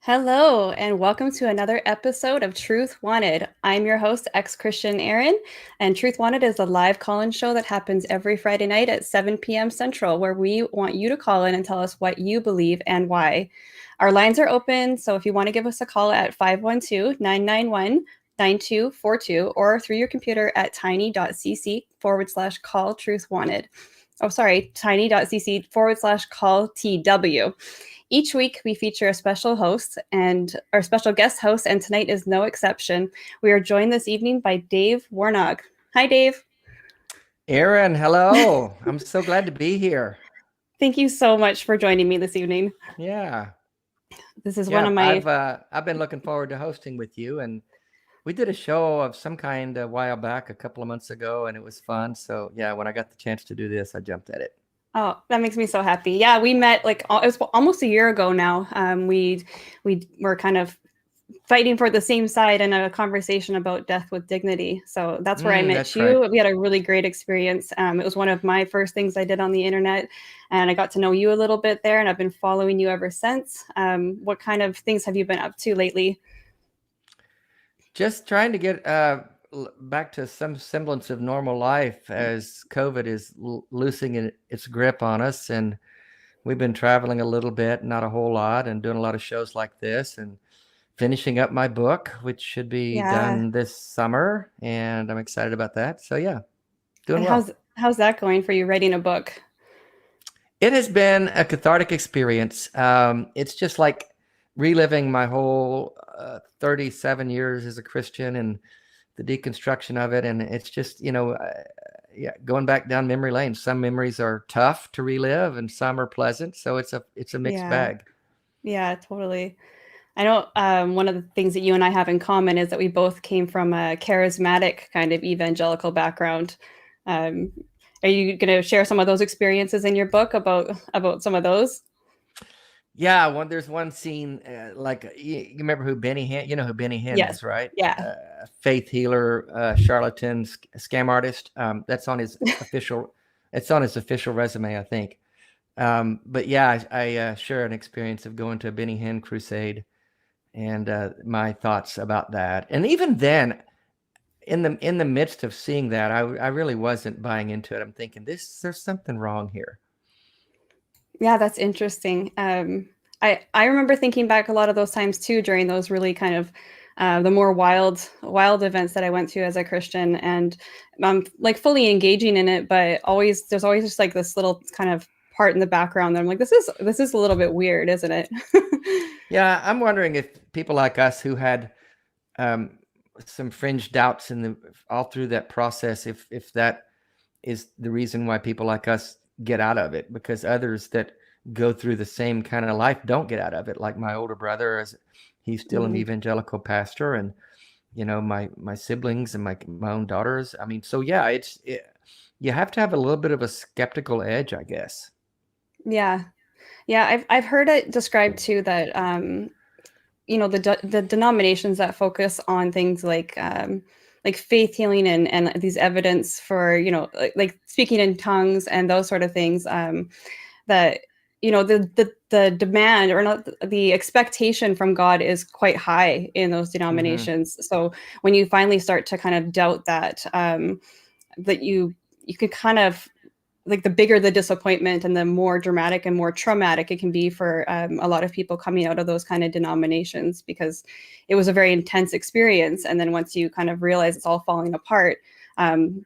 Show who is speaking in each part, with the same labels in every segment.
Speaker 1: Hello, and welcome to another episode of Truth Wanted. I'm your host, ExXtian Erin, and Truth Wanted is a live call-in show that happens every Friday night at 7 p.m. Central, where we want you to call in and tell us what you believe and why. Our lines are open, so if you want to give us a call at 512-991-9242 or through your computer at tiny.cc/call Truth Wanted. Oh, sorry, tiny.cc/call TW. Each week, we feature a special host and our special guest host, and tonight is no exception. We are joined this evening by Dave Warnock. Hi, Dave.
Speaker 2: Erin, hello. I'm so glad to be here.
Speaker 1: Thank you so much for joining me this evening.
Speaker 2: Yeah.
Speaker 1: This is one
Speaker 2: Yeah,
Speaker 1: of my...
Speaker 2: I've been looking forward to hosting with you, and we did a show of some kind a while back, a couple of months ago, and it was fun. So yeah, when I got the chance to do this, I jumped at it.
Speaker 1: Oh, that makes me so happy. Yeah, we met it was almost a year ago now. We were kind of fighting for the same side in a conversation about death with dignity. So that's where I met
Speaker 2: That's
Speaker 1: you.
Speaker 2: right.
Speaker 1: We had a really great experience. It was one of my first things I did on the internet, and I got to know you a little bit there, and I've been following you ever since. What kind of things have you been up to lately?
Speaker 2: Just trying to get back to some semblance of normal life as COVID is loosening its grip on us, and we've been traveling a little bit, not a whole lot, and doing a lot of shows like this, and finishing up my book, which should be
Speaker 1: Yeah.
Speaker 2: done this summer, and I'm excited about that. So yeah, doing
Speaker 1: And
Speaker 2: well.
Speaker 1: how's that going for you writing a book?
Speaker 2: It has been a cathartic experience. It's just like reliving my whole 37 years as a Christian and the deconstruction of it. And it's just, yeah, going back down memory lane. Some memories are tough to relive and some are pleasant. So it's a mixed
Speaker 1: Yeah.
Speaker 2: bag.
Speaker 1: Yeah, totally. I know one of the things that you and I have in common is that we both came from a charismatic kind of evangelical background. Um, are you going to share some of those experiences in your book about some of those?
Speaker 2: Yeah, there's one scene like you remember who Benny Hinn, you know who Benny Hinn
Speaker 1: Yes.
Speaker 2: is, right?
Speaker 1: Yeah.
Speaker 2: Faith healer, charlatan, scam artist. That's on his official. It's on his official resume, I think. But yeah, I share an experience of going to a Benny Hinn crusade, and my thoughts about that. And even then, in the midst of seeing that, I really wasn't buying into it. I'm thinking there's something wrong here.
Speaker 1: Yeah, that's interesting. I remember thinking back a lot of those times too during those really kind of the more wild events that I went through as a Christian, and like fully engaging in it, but there's always just like this little kind of part in the background that I'm like, this is a little bit weird, isn't it?
Speaker 2: Yeah, I'm wondering if people like us who had um, some fringe doubts all through that process, if that is the reason why people like us get out of it, because others that go through the same kind of life don't get out of it. Like my older brother, as he's still an
Speaker 1: Mhm.
Speaker 2: evangelical pastor, and my siblings and my own daughters. I mean, so yeah, you have to have a little bit of a skeptical edge, I guess.
Speaker 1: Yeah, yeah. I've heard it described too that the denominations that focus on things like faith healing and these evidence for like speaking in tongues and those sort of things, that the demand or not the expectation from God is quite high in those
Speaker 2: Mm-hmm.
Speaker 1: denominations. So when you finally start to kind of doubt that, that you could kind of like the bigger the disappointment and the more dramatic and more traumatic it can be for a lot of people coming out of those kind of denominations, because it was a very intense experience. And then once you kind of realize it's all falling apart,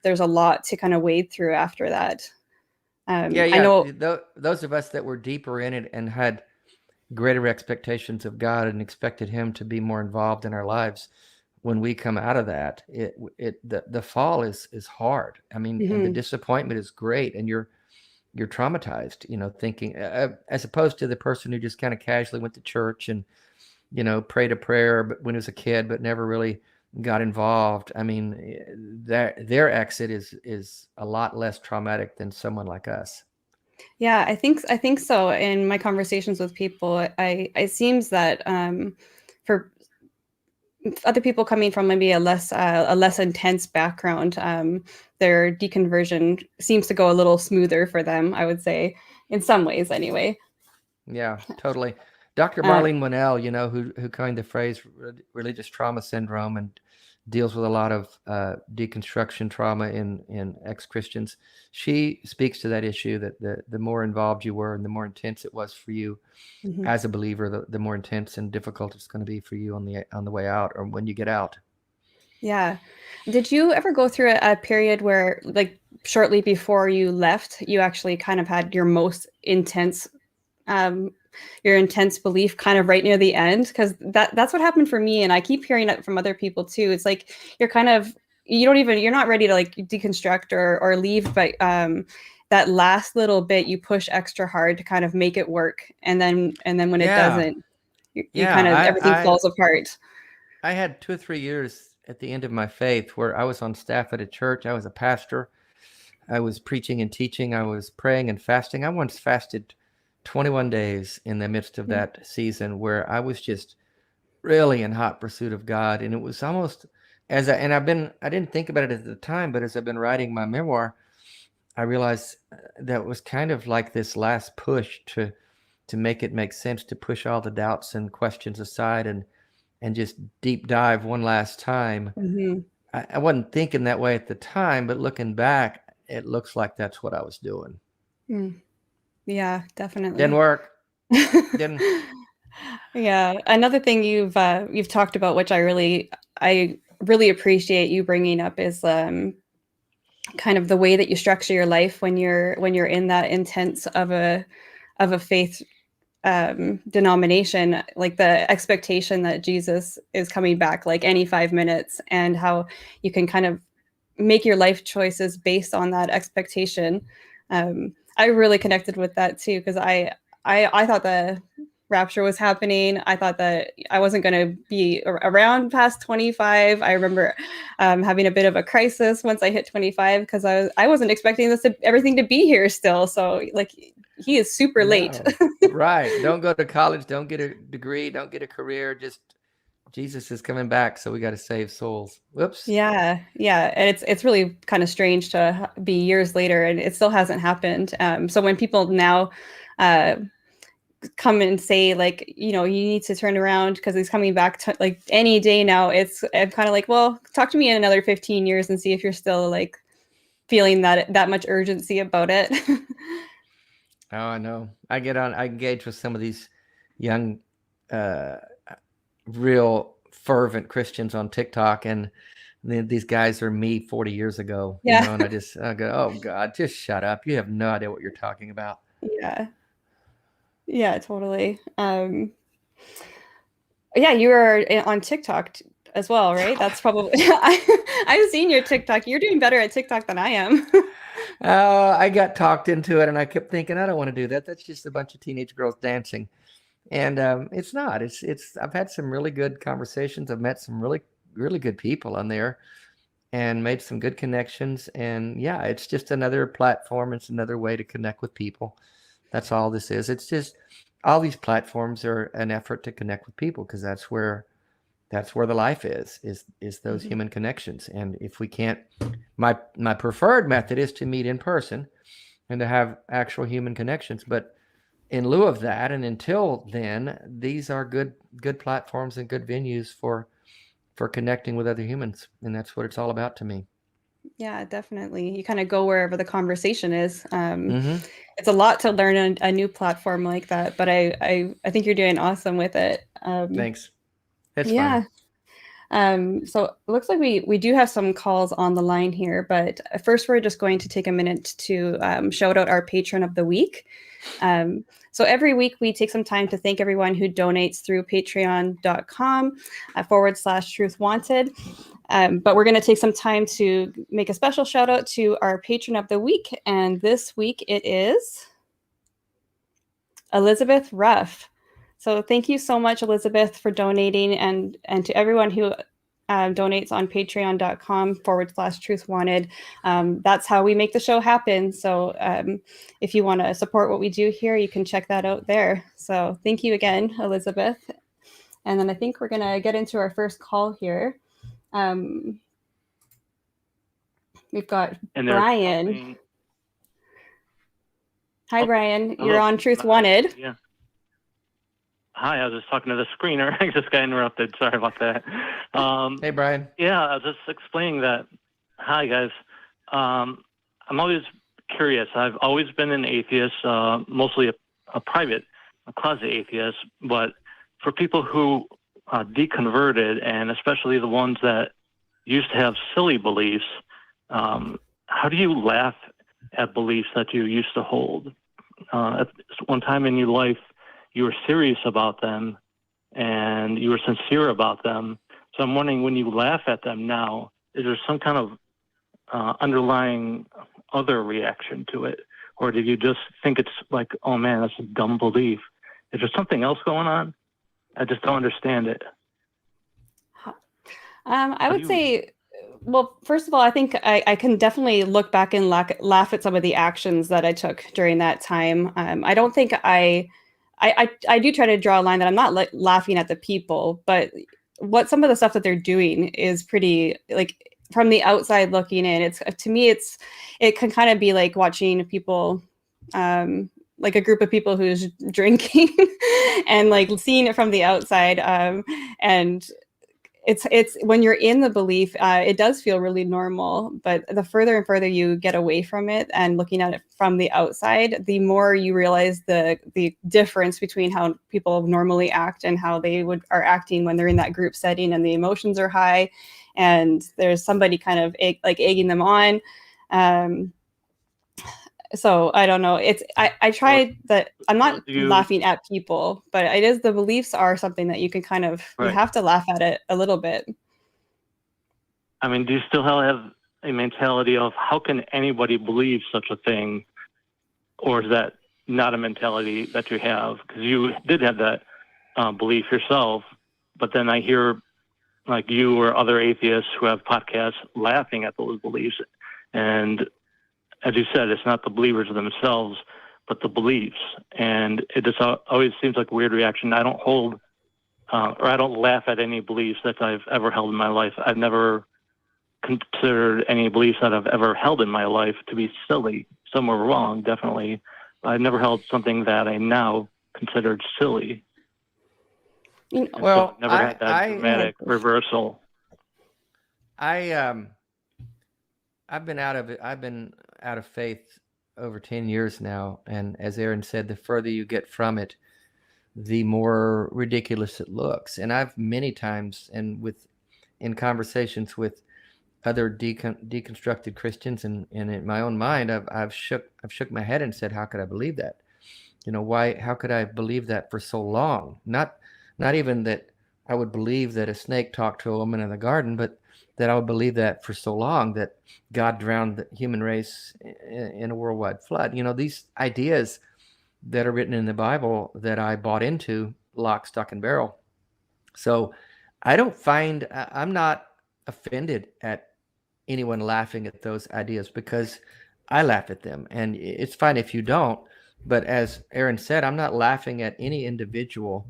Speaker 1: there's a lot to kind of wade through after that.
Speaker 2: Yeah,
Speaker 1: I
Speaker 2: yeah.
Speaker 1: know.
Speaker 2: Those of us that were deeper in it and had greater expectations of God and expected Him to be more involved in our lives, when we come out of that, the fall is hard. I mean, and the
Speaker 1: Mhm.
Speaker 2: disappointment is great, and you're traumatized. Thinking as opposed to the person who just kind of casually went to church and prayed a prayer, but when he was a kid, but never really got involved. I mean, their exit is a lot less traumatic than someone like us.
Speaker 1: Yeah, I think so. In my conversations with people, it seems that for other people coming from maybe a less intense background, their deconversion seems to go a little smoother for them, I would say, in some ways anyway.
Speaker 2: Yeah, totally. Dr. Marlene Winnell, you know, who coined the phrase religious trauma syndrome and deals with a lot of deconstruction trauma in ex-Christians. She speaks to that issue, that the more involved you were and the more intense it was for you as a believer, the more intense and difficult it's going to be for you on the way out or when you get out.
Speaker 1: Yeah. Did you ever go through a period where, like, shortly before you left, you actually kind of had your most intense belief kind of right near the end? Because that's what happened for me, and I keep hearing it from other people too. It's like you're not ready to like deconstruct or leave, but that last little bit you push extra hard to kind of make it work, and then when it doesn't, you kind of everything falls apart.
Speaker 2: I had 2 or 3 years at the end of my faith where I was on staff at a church. I was a pastor. I was preaching and teaching. I was praying and fasting. I once fasted 21 days in the midst of that season where I was just really in hot pursuit of God. And it was almost I didn't think about it at the time, but as I've been writing my memoir, I realized that was kind of like this last push to make it make sense, to push all the doubts and questions aside and just deep dive one last time. I wasn't thinking that way at the time, but looking back, it looks like that's what I was doing.
Speaker 1: Yeah, definitely.
Speaker 2: Didn't work.
Speaker 1: Yeah. Another thing you've talked about, which I really appreciate you bringing up, is kind of the way that you structure your life when you're in that intense of a faith denomination, like the expectation that Jesus is coming back like any 5 minutes, and how you can kind of make your life choices based on that expectation. I really connected with that too, because I thought the rapture was happening. I thought that I wasn't going to be around past 25. I remember having a bit of a crisis once I hit 25, because I wasn't expecting everything to be here still. So like, he is super late.
Speaker 2: Right. Don't go to college. Don't get a degree. Don't get a career. Just Jesus is coming back. So we got to save souls. Whoops.
Speaker 1: Yeah. Yeah. And it's really kind of strange to be years later and it still hasn't happened. So when people now come and say, like, you know, you need to turn around because he's coming back like any day now, I'm kind of like, well, talk to me in another 15 years and see if you're still like feeling that much urgency about it.
Speaker 2: Oh, I know. I engage with some of these young, real fervent Christians on TikTok, and these guys are me 40 years ago, you know, and I go, oh God, just shut up. You have no idea what you're talking about.
Speaker 1: Yeah. Yeah, totally. Yeah, you were on TikTok as well, right? That's probably, I've seen your TikTok. You're doing better at TikTok than I am.
Speaker 2: I got talked into it, and I kept thinking, I don't want to do that. That's just a bunch of teenage girls dancing. And it's not. I've had some really good conversations. I've met some really, really good people on there and made some good connections. And yeah, it's just another platform. It's another way to connect with people. That's all this is. It's just all these platforms are an effort to connect with people, because that's where the life is those human connections. And if we can't, my preferred method is to meet in person and to have actual human connections. But in lieu of that, and until then, these are good platforms and good venues for connecting with other humans. And that's what it's all about to me.
Speaker 1: Yeah, definitely. You kind of go wherever the conversation is. It's a lot to learn on a new platform like that, but I think you're doing awesome with it.
Speaker 2: Thanks. It's
Speaker 1: yeah.
Speaker 2: fun.
Speaker 1: So it looks like we do have some calls on the line here, but first we're just going to take a minute to shout out our patron of the week. So every week we take some time to thank everyone who donates through patreon.com /truthwanted. But we're going to take some time to make a special shout out to our patron of the week. And this week it is Elizabeth Ruff. So thank you so much, Elizabeth, for donating, and to everyone who donates on patreon.com /truthwanted. That's how we make the show happen. So if you want to support what we do here, you can check that out there. So thank you again, Elizabeth. And then I think we're going to get into our first call here. We've got Brian. Hi, Brian.
Speaker 3: Hello.
Speaker 1: You're on Truth Wanted.
Speaker 3: Yeah. Hi, I was just talking to the screener. I just got interrupted. Sorry about that.
Speaker 2: Hey, Brian.
Speaker 3: Yeah, I was just explaining that. Hi, guys. I'm always curious. I've always been an atheist, mostly a closet atheist. But for people who deconverted, and especially the ones that used to have silly beliefs, how do you laugh at beliefs that you used to hold? At one time in your life, you were serious about them and you were sincere about them. So I'm wondering, when you laugh at them now, is there some kind of underlying other reaction to it? Or did you just think it's like, oh man, that's a dumb belief? Is there something else going on? I just don't understand it.
Speaker 1: I would say, well, first of all, I think I can definitely look back and laugh at some of the actions that I took during that time. I don't think I do try to draw a line that I'm not laughing at the people, but what some of the stuff that they're doing is pretty, like, from the outside looking in, it's, to me, it can kind of be like watching people, like a group of people who's drinking and like seeing it from the outside. And it's when you're in the belief, it does feel really normal, but the further and further you get away from it and looking at it from the outside, the more you realize the difference between how people normally act and how they are acting when they're in that group setting and the emotions are high and there's somebody kind of egging them on. So I don't know. I tried that. I'm not laughing at people, but it is, the beliefs are something that you can kind of, you have to laugh at it a little bit.
Speaker 3: I mean, do you still have a mentality of how can anybody believe such a thing? Or is that not a mentality that you have? Because you did have that belief yourself, but then I hear like you or other atheists who have podcasts laughing at those beliefs. And as you said, it's not the believers themselves, but the beliefs. And it just always seems like a weird reaction. I don't hold, or I don't laugh at any beliefs that I've ever held in my life. I've never considered any beliefs that I've ever held in my life to be silly. Some were wrong, definitely. I've never held something that I now considered silly.
Speaker 2: Well,
Speaker 3: so never had that dramatic reversal.
Speaker 2: I've been out of faith over 10 years now, and as Erin said, the further you get from it, the more ridiculous it looks. And I've many times, and in conversations with other deconstructed Christians, and in my own mind, I've shook my head and said, how could I believe that? You know, how could I believe that for so long? Not even that I would believe that a snake talked to a woman in the garden, but that I would believe that for so long, that God drowned the human race in a worldwide flood. You know, these ideas that are written in the Bible that I bought into lock, stock, and barrel. So I'm not offended at anyone laughing at those ideas, because I laugh at them, and it's fine if you don't. But as Erin said, I'm not laughing at any individual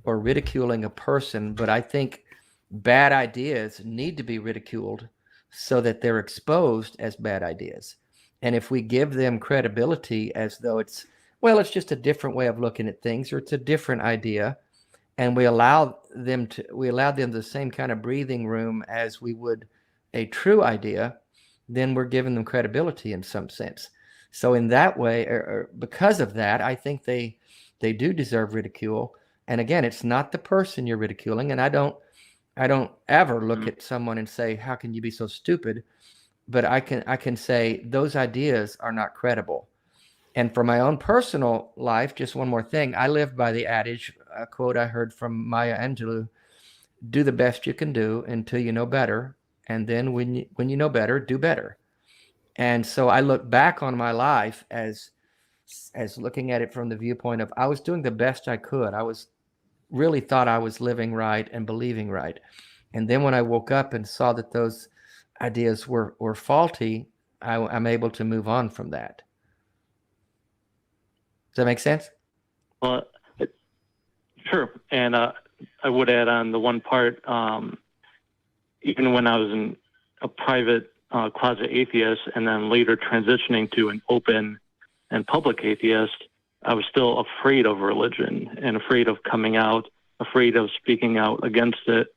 Speaker 2: or ridiculing a person, but I think bad ideas need to be ridiculed so that they're exposed as bad ideas. And if we give them credibility as though it's just a different way of looking at things, or it's a different idea, and we allow them the same kind of breathing room as we would a true idea, then we're giving them credibility in some sense. So in that way, or because of that, I think they do deserve ridicule. And again, it's not the person you're ridiculing, and I don't ever look at someone and say, how can you be so stupid? But I can say those ideas are not credible. And for my own personal life, just one more thing, I live by the adage, a quote I heard from Maya Angelou: do the best you can do until you know better. And then when you know better, do better. And so I look back on my life as looking at it from the viewpoint of, I was doing the best I could. I really thought I was living right and believing right. And then when I woke up and saw that those ideas were faulty, I'm able to move on from that. Does that make sense?
Speaker 3: Well, sure. And I would add on the one part, even when I was in a private closet atheist and then later transitioning to an open and public atheist, I was still afraid of religion and afraid of coming out, afraid of speaking out against it.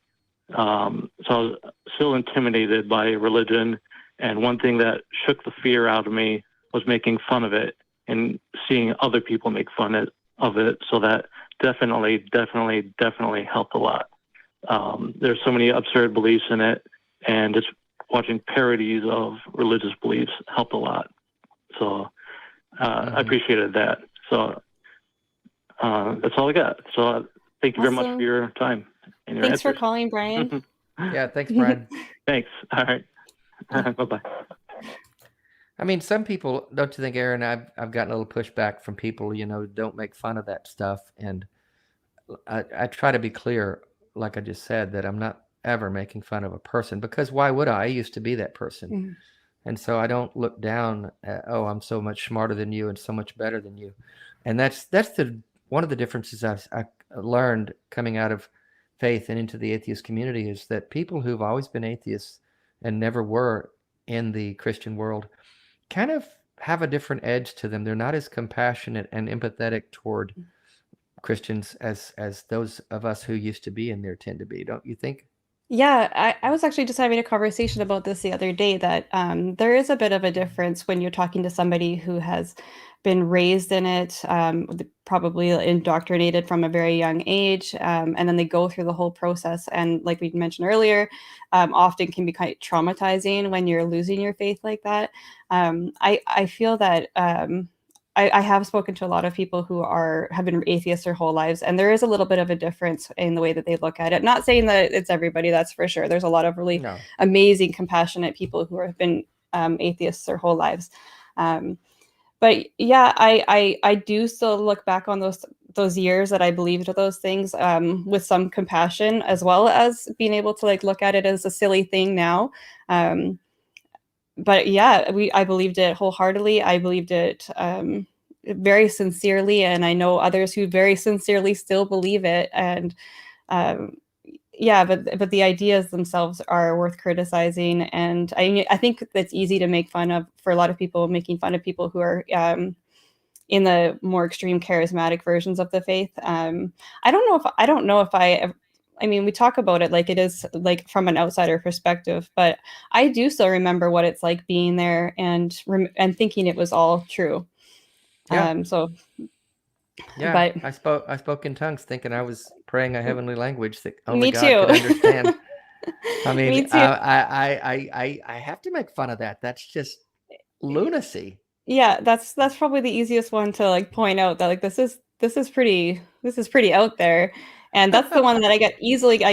Speaker 3: So I was still intimidated by religion. And one thing that shook the fear out of me was making fun of it and seeing other people make fun of it. So that definitely helped a lot. There's so many absurd beliefs in it, and just watching parodies of religious beliefs helped a lot. So I appreciated that. So that's all I got. So thank you very much for your time and your
Speaker 1: Thanks for
Speaker 3: answers.
Speaker 1: calling, Brian.
Speaker 2: Yeah, thanks, Brian.
Speaker 3: Thanks. All right. Bye-bye.
Speaker 2: I mean, some people, don't you think, Erin, I've gotten a little pushback from people, don't make fun of that stuff. And I try to be clear, like I just said, that I'm not ever making fun of a person, because why would I? I used to be that person.
Speaker 1: Mm-hmm.
Speaker 2: And so I don't look down at, oh, I'm so much smarter than you and so much better than you. And that's one of the differences I learned coming out of faith and into the atheist community, is that people who've always been atheists and never were in the Christian world kind of have a different edge to them. They're not as compassionate and empathetic toward Christians as those of us who used to be in there tend to be. Don't you think?
Speaker 1: Yeah, I was actually just having a conversation about this the other day, that there is a bit of a difference when you're talking to somebody who has been raised in it, probably indoctrinated from a very young age, and then they go through the whole process. And like we mentioned earlier, often can be quite traumatizing when you're losing your faith like that. I feel that I have spoken to a lot of people who have been atheists their whole lives, and there is a little bit of a difference in the way that they look at it. Not saying that it's everybody, that's for sure. There's a lot of really amazing, compassionate people who have been atheists their whole lives. But yeah, I do still look back on those years that I believed those things with some compassion, as well as being able to look at it as a silly thing now. But yeah, I believed it wholeheartedly. I believed it very sincerely, and I know others who very sincerely still believe it. And yeah, but the ideas themselves are worth criticizing. And I think that's easy to make fun of, for a lot of people, making fun of people who are in the more extreme charismatic versions of the faith. I don't know if I mean, we talk about it like it is like from an outsider perspective, but I do still remember what it's like being there and thinking it was all true.
Speaker 2: Yeah.
Speaker 1: So
Speaker 2: yeah,
Speaker 1: but
Speaker 2: I spoke in tongues, thinking I was praying a heavenly language that only
Speaker 1: me
Speaker 2: God
Speaker 1: too.
Speaker 2: could understand. I mean,
Speaker 1: Me too.
Speaker 2: I have to make fun of that. That's just lunacy.
Speaker 1: Yeah, that's probably the easiest one to point out, that this is pretty out there. And that's the one that I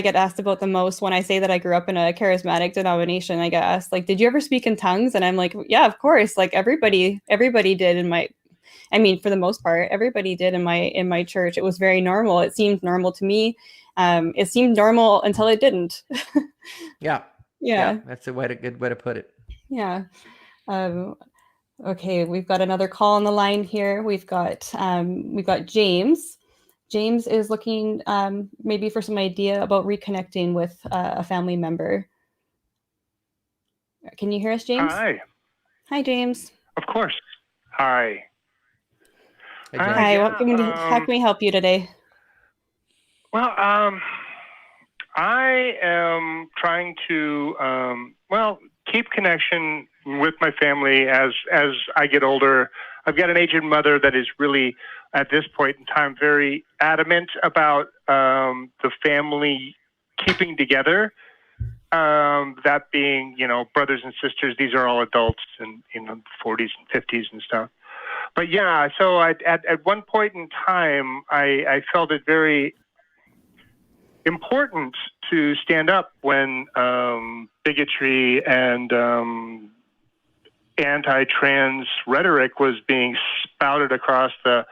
Speaker 1: get asked about the most when I say that I grew up in a charismatic denomination. I get asked, did you ever speak in tongues? And I'm like, yeah, of course. Everybody did for the most part, everybody did in my church. It was very normal. It seemed normal to me. It seemed normal until it didn't.
Speaker 2: Yeah.
Speaker 1: Yeah.
Speaker 2: That's a good way to put it.
Speaker 1: Yeah. Okay, we've got another call on the line here. We've got James. James is looking maybe for some idea about reconnecting with a family member. Can you hear us, James?
Speaker 4: Hi.
Speaker 1: Hi, James.
Speaker 4: Of course. Hi.
Speaker 2: Hey, James.
Speaker 1: Hi.
Speaker 4: Yeah,
Speaker 1: How can we help you today?
Speaker 4: Well, I am trying to keep connection with my family as I get older. I've got an aged mother that is really, at this point in time, very adamant about the family keeping together. That being, brothers and sisters. These are all adults and 40s and 50s and stuff. But yeah, so at one point in time, I felt it very important to stand up when bigotry and anti-trans rhetoric was being spouted across the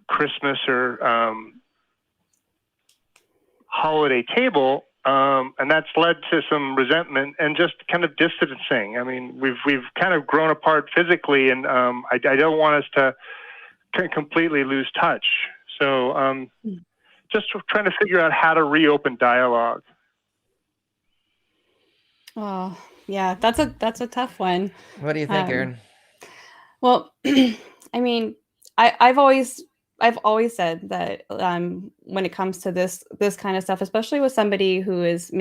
Speaker 4: Christmas or holiday table, and that's led to some resentment and just kind of distancing. I mean, we've kind of grown apart physically, and I don't want us to completely lose touch. So just trying to figure out how to reopen dialogue.
Speaker 1: Oh, yeah, that's a tough one.
Speaker 2: What do you think, Erin?
Speaker 1: Well, I mean, I've always said that when it comes to this kind of stuff, especially with somebody who is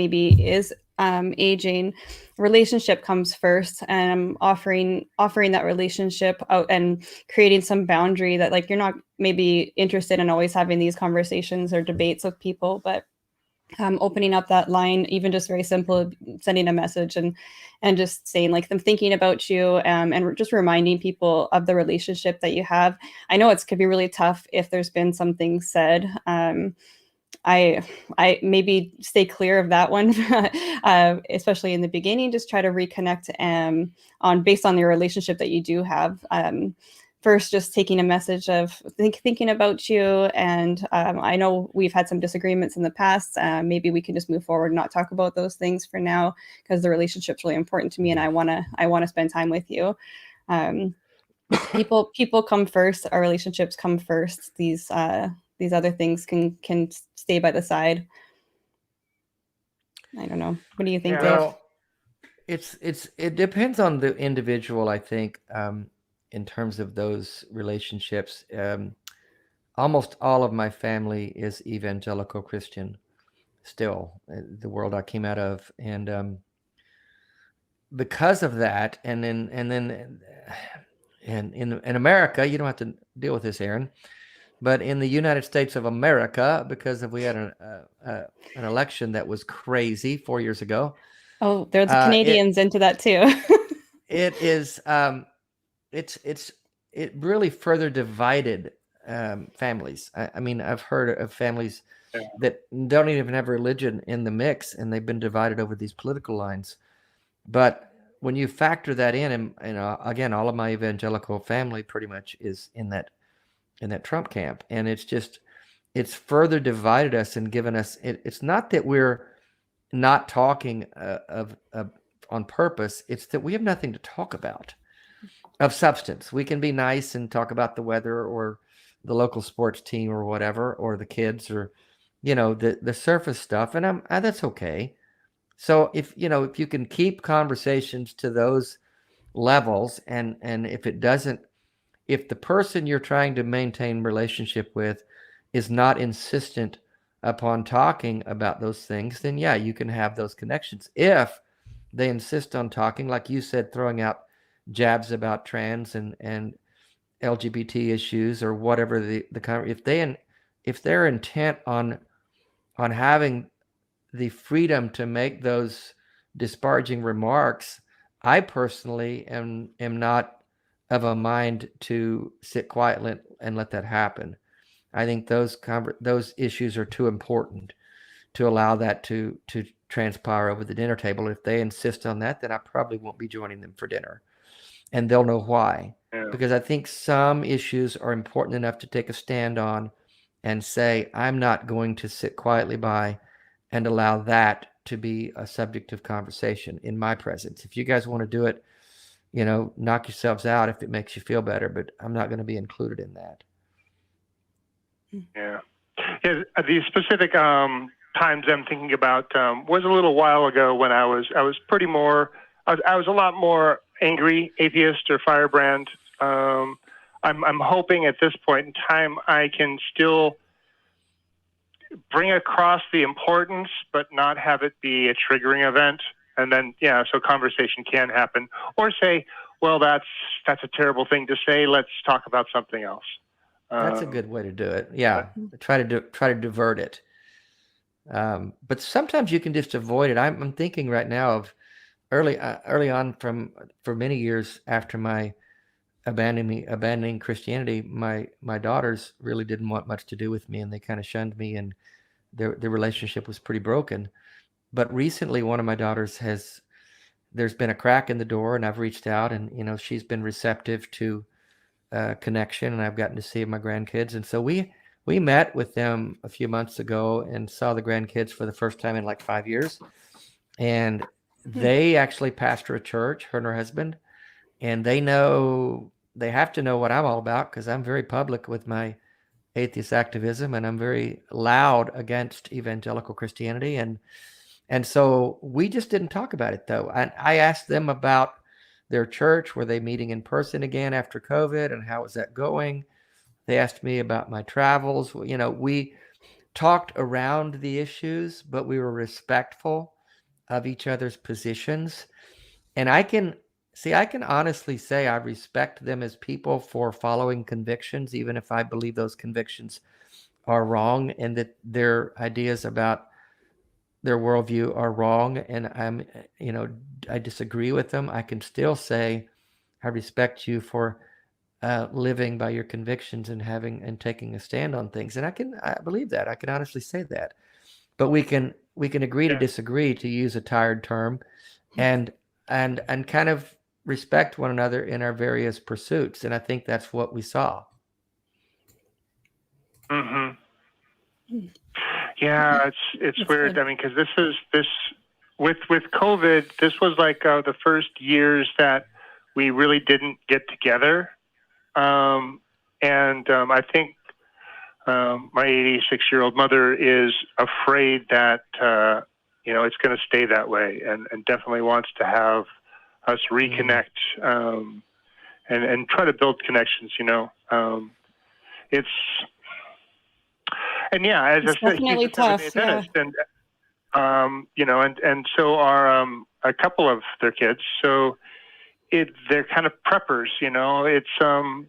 Speaker 1: aging, relationship comes first, and offering that relationship out and creating some boundary that, like, you're not maybe interested in always having these conversations or debates with people, but opening up that line, even just very simple, sending a message and just saying, like, I'm thinking about you, and just reminding people of the relationship that you have. I know could be really tough if there's been something said. I maybe stay clear of that one, especially in the beginning. Just try to reconnect based on your relationship that you do have. First, just taking a message of thinking about you, and I know we've had some disagreements in the past. Maybe we can just move forward and not talk about those things for now, because the relationship's really important to me, and I wanna spend time with you. People come first. Our relationships come first. These other things can stay by the side. I don't know. What do you think, Dave?
Speaker 2: Well, it depends on the individual, I think. In terms of those relationships, almost all of my family is evangelical Christian still, the world I came out of. And because of that, and in America, you don't have to deal with this, Erin, but in the United States of America, because we had an election that was crazy 4 years ago.
Speaker 1: Oh, there's Canadians into that too.
Speaker 2: It is. It really further divided families. I mean, I've heard of families that don't even have religion in the mix, and they've been divided over these political lines. But when you factor that in, and again, all of my evangelical family pretty much is in that Trump camp, and it's further divided us and given us. It's not that we're not talking on purpose. It's that we have nothing to talk about of substance. We can be nice and talk about the weather or the local sports team or whatever, or the kids, or the surface stuff, and that's okay. So if you can keep conversations to those levels, and if the person you're trying to maintain relationship with is not insistent upon talking about those things, then yeah, you can have those connections. If they insist on talking, like you said, throwing out jabs about trans and LGBT issues or whatever if they're intent on having the freedom to make those disparaging remarks, I personally am not of a mind to sit quietly and let that happen. I think those issues are too important to allow that to transpire over the dinner table. If they insist on that, then I probably won't be joining them for dinner. And they'll know why. Yeah. Because I think some issues are important enough to take a stand on and say, I'm not going to sit quietly by and allow that to be a subject of conversation in my presence. If you guys want to do it, knock yourselves out if it makes you feel better, but I'm not going to be included in that.
Speaker 4: Yeah. The specific times I'm thinking about was a little while ago when I was pretty more, I was a lot more angry atheist or firebrand. I'm hoping at this point in time I can still bring across the importance, but not have it be a triggering event. And then, so conversation can happen. Or say, well, that's a terrible thing to say. Let's talk about something else.
Speaker 2: That's a good way to do it. Yeah, try to divert it. But sometimes you can just avoid it. I'm thinking right now of early on for many years after my abandoning Christianity, my daughters really didn't want much to do with me, and they kind of shunned me, and their relationship was pretty broken. But recently, one of my daughters there's been a crack in the door, and I've reached out, and she's been receptive to connection, and I've gotten to see my grandkids. And so we met with them a few months ago and saw the grandkids for the first time in like 5 years. And they actually pastor a church, her and her husband, and they have to know what I'm all about, because I'm very public with my atheist activism, and I'm very loud against evangelical Christianity. And so we just didn't talk about it, though. I asked them about their church. Were they meeting in person again after COVID, and how was that going? They asked me about my travels. You know, we talked around the issues, but we were respectful of each other's positions. And I can honestly say I respect them as people for following convictions, even if I believe those convictions are wrong and that their ideas about their worldview are wrong. And I disagree with them. I can still say, I respect you for living by your convictions and taking a stand on things. And I believe that. I can honestly say that. But we can agree to disagree, to use a tired term, and kind of respect one another in our various pursuits. And I think that's what we saw.
Speaker 4: Mm-hmm. Yeah, it's
Speaker 1: That's
Speaker 4: weird.
Speaker 1: good.
Speaker 4: I mean, because this with COVID, this was like the first years that we really didn't get together, and I think my 86-year-old mother is afraid that it's going to stay that way, and definitely wants to have us reconnect and try to build connections. It's. And yeah, as
Speaker 1: It's
Speaker 4: I said,
Speaker 1: definitely
Speaker 4: he's a
Speaker 1: tough.
Speaker 4: dentist, and and so are a couple of their kids. So they're kind of preppers. It's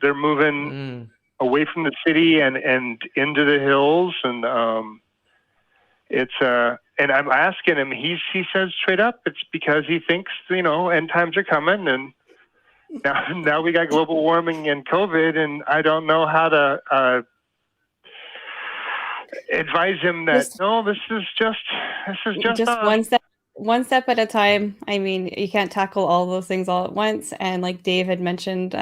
Speaker 4: they're moving away from the city and into the hills, and and I'm asking him. He says straight up, it's because he thinks end times are coming, and now we got global warming and COVID, and I don't know how to. Advise him that this is just
Speaker 1: us. one step at a time. I mean, you can't tackle all those things all at once. And like Dave had mentioned,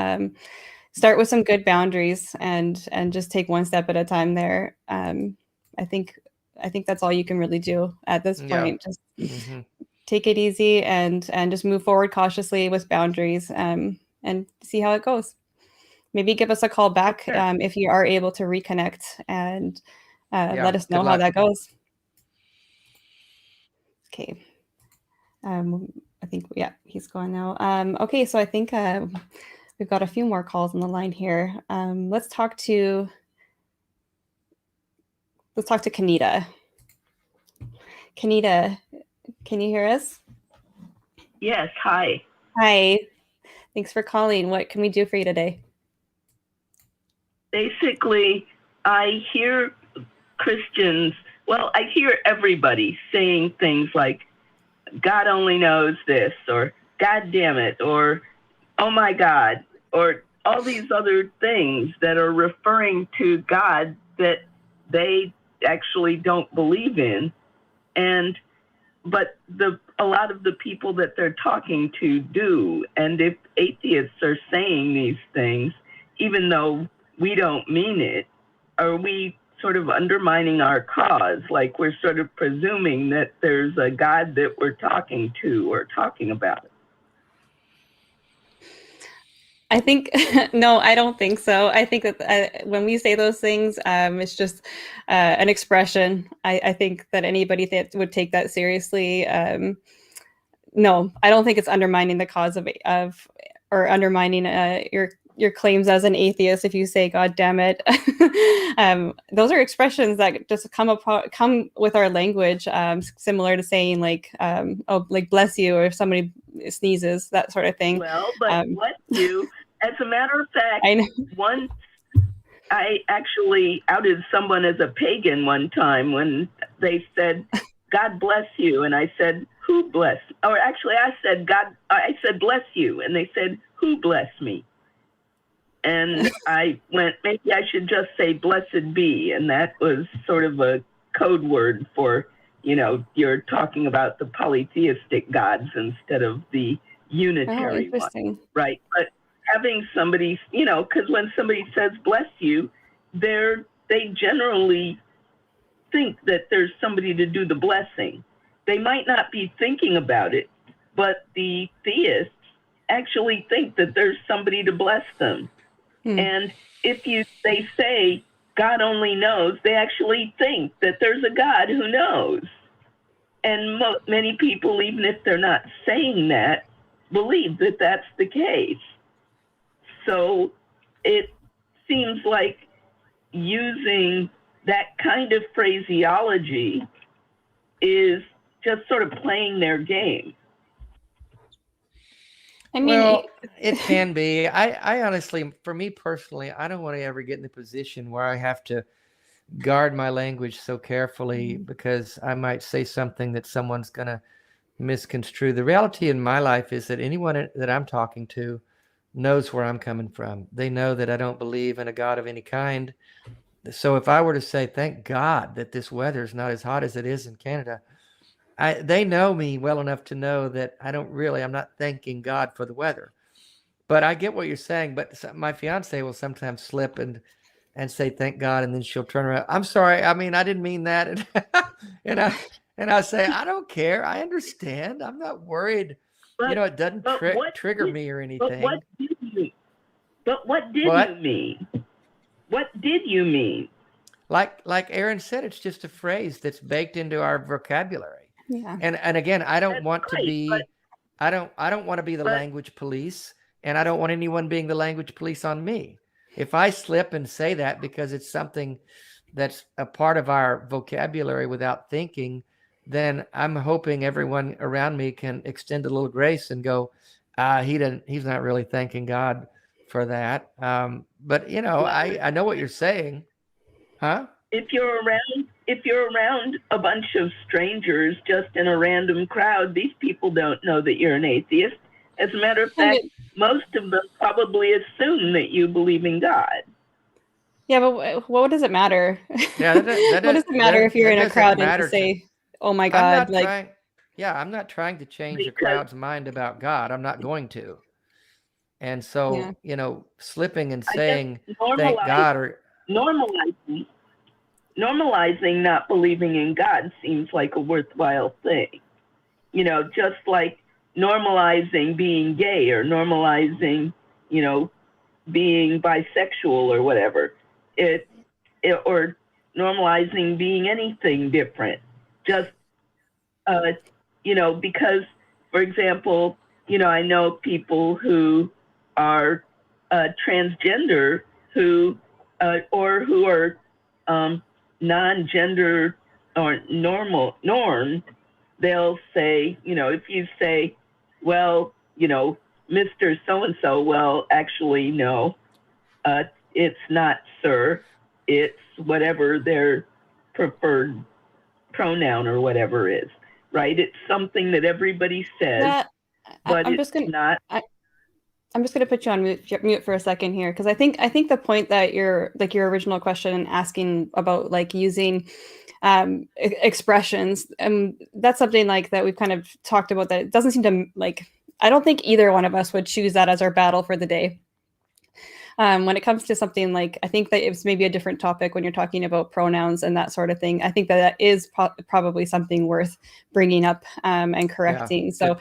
Speaker 1: start with some good boundaries and just take one step at a time there. I think that's all you can really do at this point. Just take it easy and just move forward cautiously with boundaries, and see how it goes. Maybe give us a call back if you are able to reconnect, and let us know how that goes. Okay. I think, he's gone now. Okay, so I think we've got a few more calls on the line here. Let's talk to Kennita. Kennita, can you hear us?
Speaker 5: Yes, hi.
Speaker 1: Hi. Thanks for calling. What can we do for you today?
Speaker 5: Basically, I hear Christians, I hear everybody saying things like, God only knows this, or God damn it, or oh my God, or all these other things that are referring to God that they actually don't believe in. But a lot of the people that they're talking to do. And if atheists are saying these things, even though we don't mean it, are we sort of undermining our cause? Like we're sort of presuming that there's a God that we're talking to or talking about.
Speaker 1: I think, no, I don't think so. I think that when we say those things, it's just an expression. I think that anybody that would take that seriously, no, I don't think it's undermining the cause of or undermining your claims as an atheist if you say God damn it. Those are expressions that just come with our language, similar to saying like like bless you, or if somebody sneezes, that sort of thing.
Speaker 5: Well, but bless you, as a matter of fact, I actually outed someone as a pagan one time when they said God bless you, and I said, who bless? Or actually I said bless you, and they said, who bless me? And I went, maybe I should just say blessed be. And that was sort of a code word for, you're talking about the polytheistic gods instead of the unitary one. Right. But having somebody, because when somebody says bless you, they generally think that there's somebody to do the blessing. They might not be thinking about it, but the theists actually think that there's somebody to bless them. And if they say God only knows, they actually think that there's a God who knows. And many people, even if they're not saying that, believe that that's the case. So it seems like using that kind of phraseology is just sort of playing their game.
Speaker 1: I mean,
Speaker 2: Well, it can be. I honestly, for me personally, I don't want to ever get in the position where I have to guard my language so carefully because I might say something that someone's going to misconstrue. The reality in my life is that anyone that I'm talking to knows where I'm coming from. They know that I don't believe in a God of any kind. So if I were to say, thank God that this weather is not as hot as it is in Canada, they know me well enough to know that I'm not thanking God for the weather. But I get what you're saying. But my fiance will sometimes slip and say, thank God. And then she'll turn around. I'm sorry. I mean, I didn't mean that. And I say, I don't care. I understand. I'm not worried.
Speaker 5: But,
Speaker 2: it doesn't trigger me or anything.
Speaker 5: But what did you mean? What did you mean?
Speaker 2: Like Erin said, it's just a phrase that's baked into our vocabulary.
Speaker 1: yeah.
Speaker 2: And again, I don't
Speaker 5: That's
Speaker 2: want to
Speaker 5: right,
Speaker 2: be,
Speaker 5: but-
Speaker 2: I don't want to be the language police, and I don't want anyone being the language police on me. If I slip and say that because it's something that's a part of our vocabulary without thinking, then I'm hoping everyone around me can extend a little grace and go, he's not really thanking God for that. But I know what you're saying. Huh?
Speaker 5: If you're around a bunch of strangers just in a random crowd, these people don't know that you're an atheist. As a matter of fact, most of them probably assume that you believe in God.
Speaker 1: Yeah, but what does it matter?
Speaker 2: Yeah,
Speaker 1: what does it matter if you're in a crowd and you say, "Oh my God"?
Speaker 2: I'm not trying to change the crowd's mind about God. I'm not going to. And so, slipping and saying thank God or
Speaker 5: normalizing not believing in God seems like a worthwhile thing. Just like normalizing being gay or normalizing, being bisexual or whatever. Or normalizing being anything different. Just, because, for example, I know people who are transgender who are non-gender or norm, they'll say, if you say, well, Mr. So-and-so, well, actually, no, it's not sir, it's whatever their preferred pronoun or whatever is, right? It's something that everybody says, but I'm just gonna
Speaker 1: put you on mute for a second here, because I think the point that your original question asking about like using expressions, that's something like that we've kind of talked about, that it doesn't seem to, like, I don't think either one of us would choose that as our battle for the day. When it comes to something like, I think that it's maybe a different topic when you're talking about pronouns and that sort of thing. I think that is probably something worth bringing up and correcting.
Speaker 2: Yeah,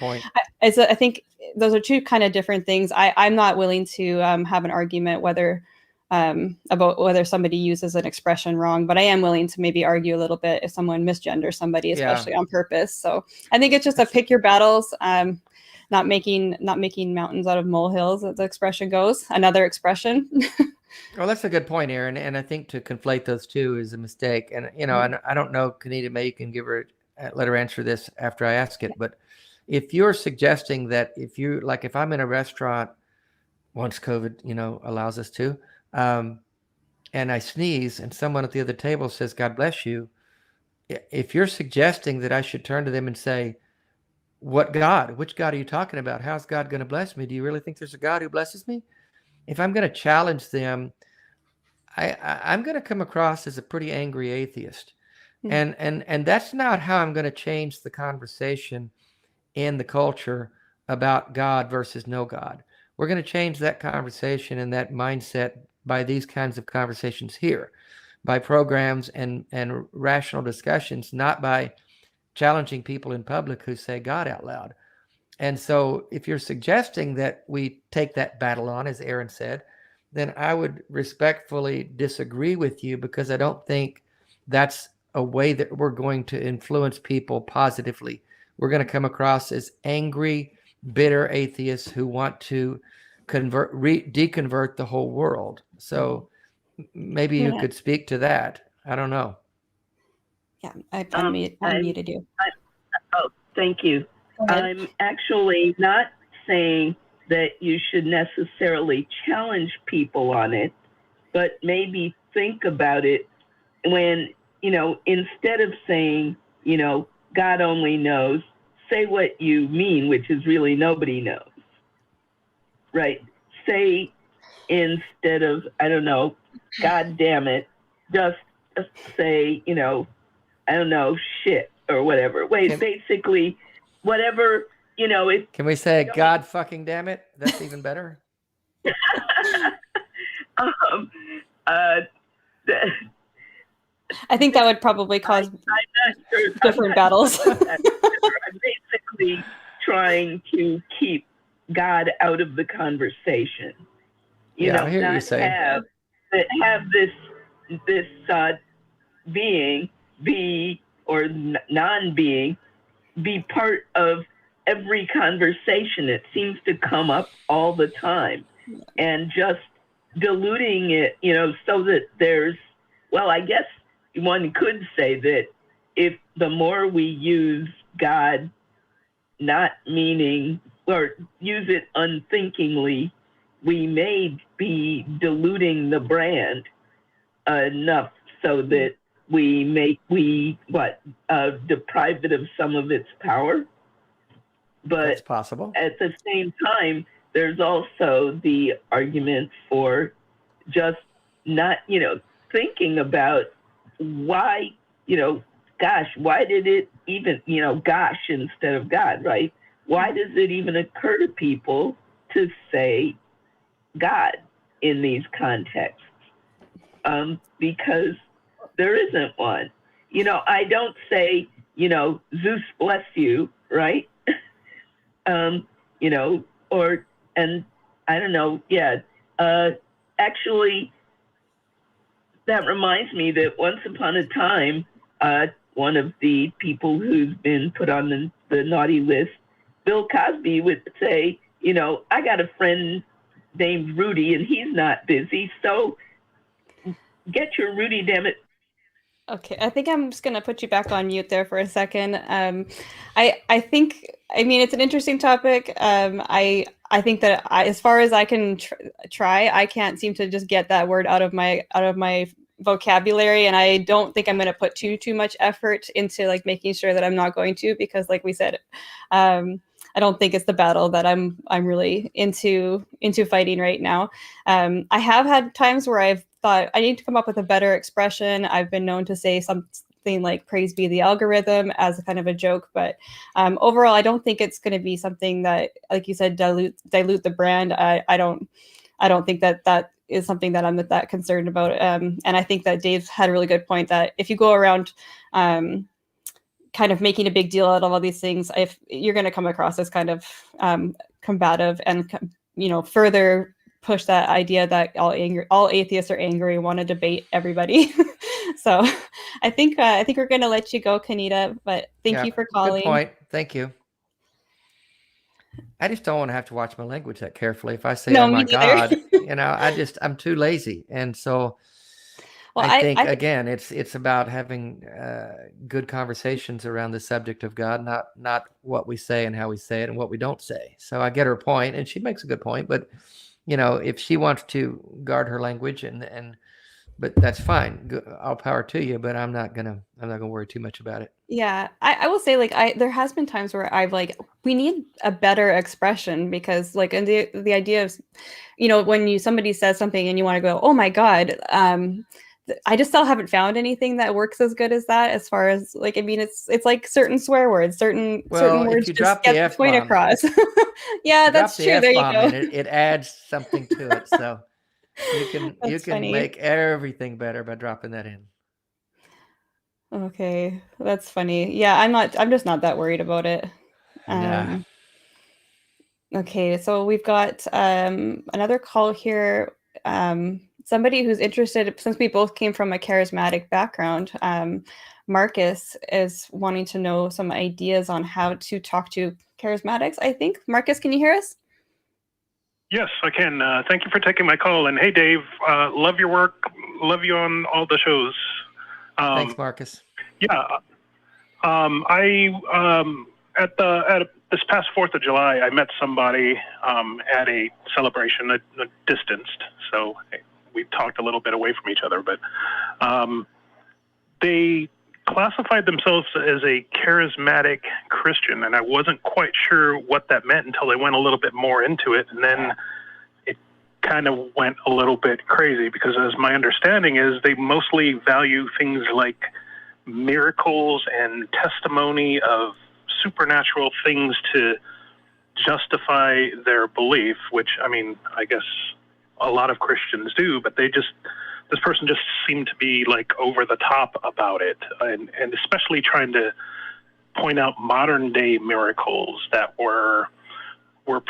Speaker 1: so I think those are two kind of different things. I'm not willing to have an argument about whether somebody uses an expression wrong, but I am willing to maybe argue a little bit if someone misgenders somebody, especially on purpose. So I think it's just a pick your battles. Not making mountains out of molehills, as the expression goes. Another expression.
Speaker 2: Well, that's a good point, Erin. And I think to conflate those two is a mistake. And, and I don't know, Kennita, maybe you can let her answer this after I ask it. But if you're suggesting that if I'm in a restaurant, once COVID, allows us to, and I sneeze and someone at the other table says, God bless you. If you're suggesting that I should turn to them and say, what God? Which God are you talking about? How's God going to bless me? Do you really think there's a God who blesses me? If I'm going to challenge them, I'm going to come across as a pretty angry atheist. Mm-hmm. And that's not how I'm going to change the conversation in the culture about God versus no God. We're going to change that conversation and that mindset by these kinds of conversations here, by programs and rational discussions, not by challenging people in public who say God out loud. And so if you're suggesting that we take that battle on, as Erin said, then I would respectfully disagree with you, because I don't think that's a way that we're going to influence people positively. We're going to come across as angry, bitter atheists who want to deconvert the whole world. So Maybe you could speak to that. I don't know.
Speaker 1: Yeah, I unmuted you.
Speaker 5: Oh, thank you. I'm actually not saying that you should necessarily challenge people on it, but maybe think about it when, instead of saying, God only knows, say what you mean, which is really nobody knows, right? Say, instead of, I don't know, God damn it, just say, I don't know, shit or whatever. Basically, whatever,
Speaker 2: Can we say God fucking damn it? That's even better.
Speaker 1: I think that would probably cause different battles.
Speaker 5: I'm basically trying to keep God out of the conversation.
Speaker 2: I hear what you're saying.
Speaker 5: Have this being, be or non-being, be part of every conversation. It seems to come up all the time, and just diluting it, so that there's, well, I guess one could say that if the more we use God, not meaning, or use it unthinkingly, we may be diluting the brand enough so that we deprive it of some of its power. But
Speaker 2: that's possible.
Speaker 5: At the same time, there's also the argument for just not, thinking about why, gosh, why did it even, gosh, instead of God, right? Why does it even occur to people to say God in these contexts? Because there isn't one. I don't say, Zeus bless you, right? And I don't know, actually, that reminds me that once upon a time, one of the people who's been put on the naughty list, Bill Cosby, would say, I got a friend named Rudy and he's not busy, so get your Rudy, damn it.
Speaker 1: Okay, I think I'm just gonna put you back on mute there for a second. I think, it's an interesting topic. I think that as far as I can try, I can't seem to just get that word out of my vocabulary, and I don't think I'm going to put too much effort into like making sure that I'm not going to, because like we said, I don't think it's the battle that I'm really into fighting right now. I have had times where I've thought I need to come up with a better expression. I've been known to say something like "praise be the algorithm" as a kind of a joke, but overall, I don't think it's going to be something that, like you said, dilute the brand. I don't think that is something that I'm that concerned about. And I think that Dave had a really good point that if you go around kind of making a big deal out of all these things, if you're going to come across as kind of combative and, further push that idea that all atheists are angry and want to debate everybody. So I think we're going to let you go, Kennita, but thank you for calling.
Speaker 2: Good point. Thank you. I just don't want to have to watch my language that carefully. If I say, "Oh my God," I'm too lazy. And so I think, again, it's about having good conversations around the subject of God, not what we say and how we say it and what we don't say. So I get her point, and she makes a good point. But if she wants to guard her language, but that's fine. All power to you. But I'm not gonna worry too much about it.
Speaker 1: Yeah, I will say, there has been times where I've we need a better expression, because and the idea of, when somebody says something and you want to go, "Oh my God," I just still haven't found anything that works as good as that. As far as it's like certain swear words, certain words just get the point across. Yeah, that's true. There you go.
Speaker 2: It adds something to it. So you can make everything better by dropping that in.
Speaker 1: Okay, that's funny. Yeah, I'm just not that worried about it. Okay, so we've got another call here. Somebody who's interested, since we both came from a charismatic background, Marcus is wanting to know some ideas on how to talk to charismatics, I think. Marcus, can you hear us?
Speaker 4: Yes, I can. Thank you for taking my call. And hey, Dave, love your work. Love you on all the shows.
Speaker 2: Thanks, Marcus.
Speaker 4: Yeah. At this past 4th of July, I met somebody at a celebration, a distanced. So we talked a little bit away from each other, but they classified themselves as a charismatic Christian, and I wasn't quite sure what that meant until they went a little bit more into it, and then it kind of went a little bit crazy because, as my understanding is, they mostly value things like miracles and testimony of supernatural things to justify their belief, which, I mean, I guess a lot of Christians do, but this person just seemed to be like over the top about it, and especially trying to point out modern day miracles that were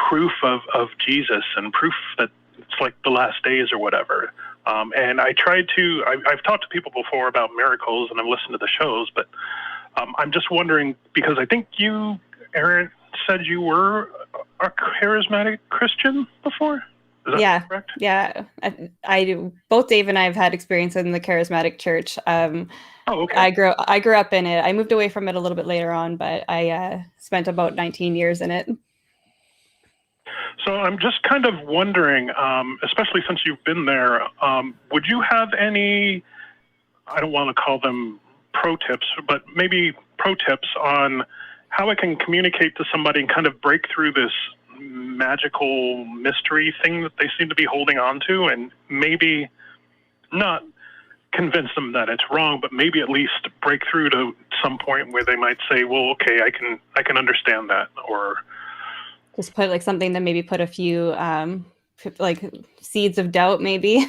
Speaker 4: proof of Jesus and proof that it's like the last days or whatever. And I've talked to people before about miracles and I've listened to the shows, but I'm just wondering, because I think you, Erin, said you were a charismatic Christian before. Is that correct?
Speaker 1: Yeah. I do. Both Dave and I have had experience in the charismatic church.
Speaker 4: Okay.
Speaker 1: I grew up in it. I moved away from it a little bit later on, but I spent about 19 years in it.
Speaker 4: So I'm just kind of wondering, especially since you've been there, would you have any, I don't want to call them pro tips, but maybe pro tips on how I can communicate to somebody and kind of break through this magical mystery thing that they seem to be holding on to, and maybe not convince them that it's wrong, but maybe at least break through to some point where they might say, well, okay, I can understand that, or
Speaker 1: just put like something that maybe put a few like seeds of doubt, maybe.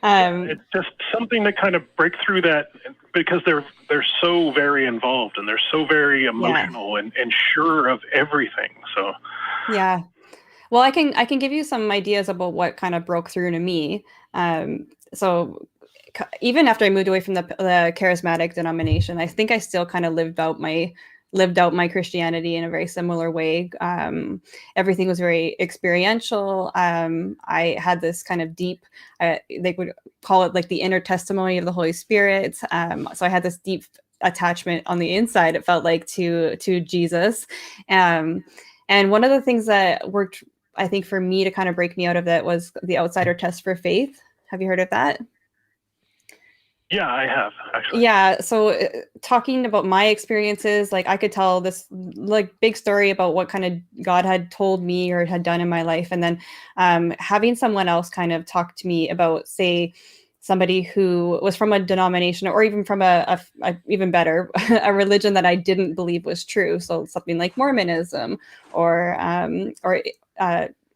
Speaker 4: It's just something to kind of break through that, because they're so very involved and they're so very emotional and sure of everything. So
Speaker 1: yeah, well, I can give you some ideas about what kind of broke through to me. So even after I moved away from the charismatic denomination, I think I still kind of lived out my Christianity in a very similar way. Everything was very experiential. I had this kind of deep, they would call it like the inner testimony of the Holy Spirit. So I had this deep attachment on the inside, it felt like, to Jesus. And one of the things that worked, I think, for me to kind of break me out of that was the outsider test for faith. Have you heard of that?
Speaker 4: Yeah, I have, actually.
Speaker 1: Yeah. So talking about my experiences, like I could tell this like big story about what kind of God had told me or had done in my life. And then having someone else kind of talk to me about, say, somebody who was from a denomination, or even from a even better, a religion that I didn't believe was true. So something like Mormonism or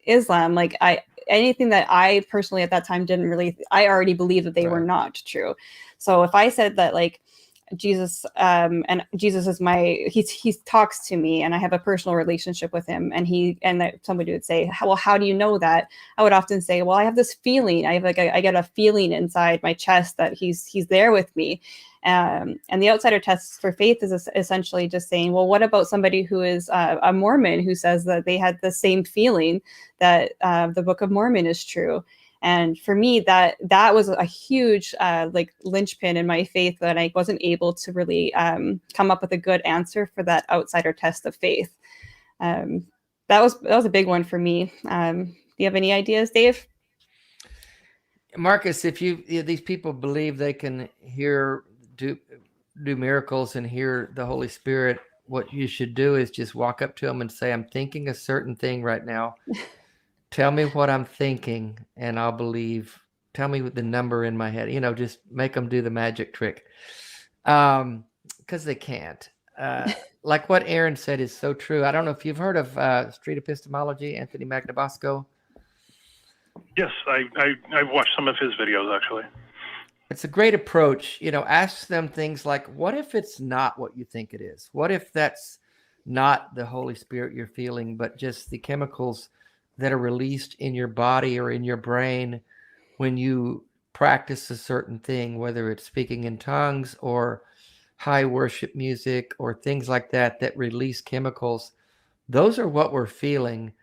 Speaker 1: Islam, like anything that I personally at that time didn't really, I already believed that they were not true. So if I said that, like, Jesus, and Jesus is he talks to me and I have a personal relationship with him, and that somebody would say, well, how do you know that? I would often say, well, I have this feeling. I get a feeling inside my chest that he's there with me. And the outsider test for faith is essentially just saying, well, what about somebody who is a Mormon who says that they had the same feeling that the Book of Mormon is true? And for me, that was a huge like linchpin in my faith, that I wasn't able to really come up with a good answer for that outsider test of faith. That was a big one for me. Do you have any ideas, Dave?
Speaker 2: Marcus, if these people believe they can do miracles and hear the Holy Spirit, what you should do is just walk up to them and say, I'm thinking a certain thing right now. Tell me what I'm thinking and I'll believe. Tell me the number in my head, just make them do the magic trick. Because they can't. Like what Erin said is so true. I don't know if you've heard of street epistemology, Anthony Magnabosco.
Speaker 4: Yes, I've watched some of his videos, actually.
Speaker 2: It's a great approach. Ask them things like, what if it's not what you think it is? What if that's not the Holy Spirit you're feeling, but just the chemicals that are released in your body or in your brain when you practice a certain thing, whether it's speaking in tongues or high worship music or things like that release chemicals. Those are what we're feeling.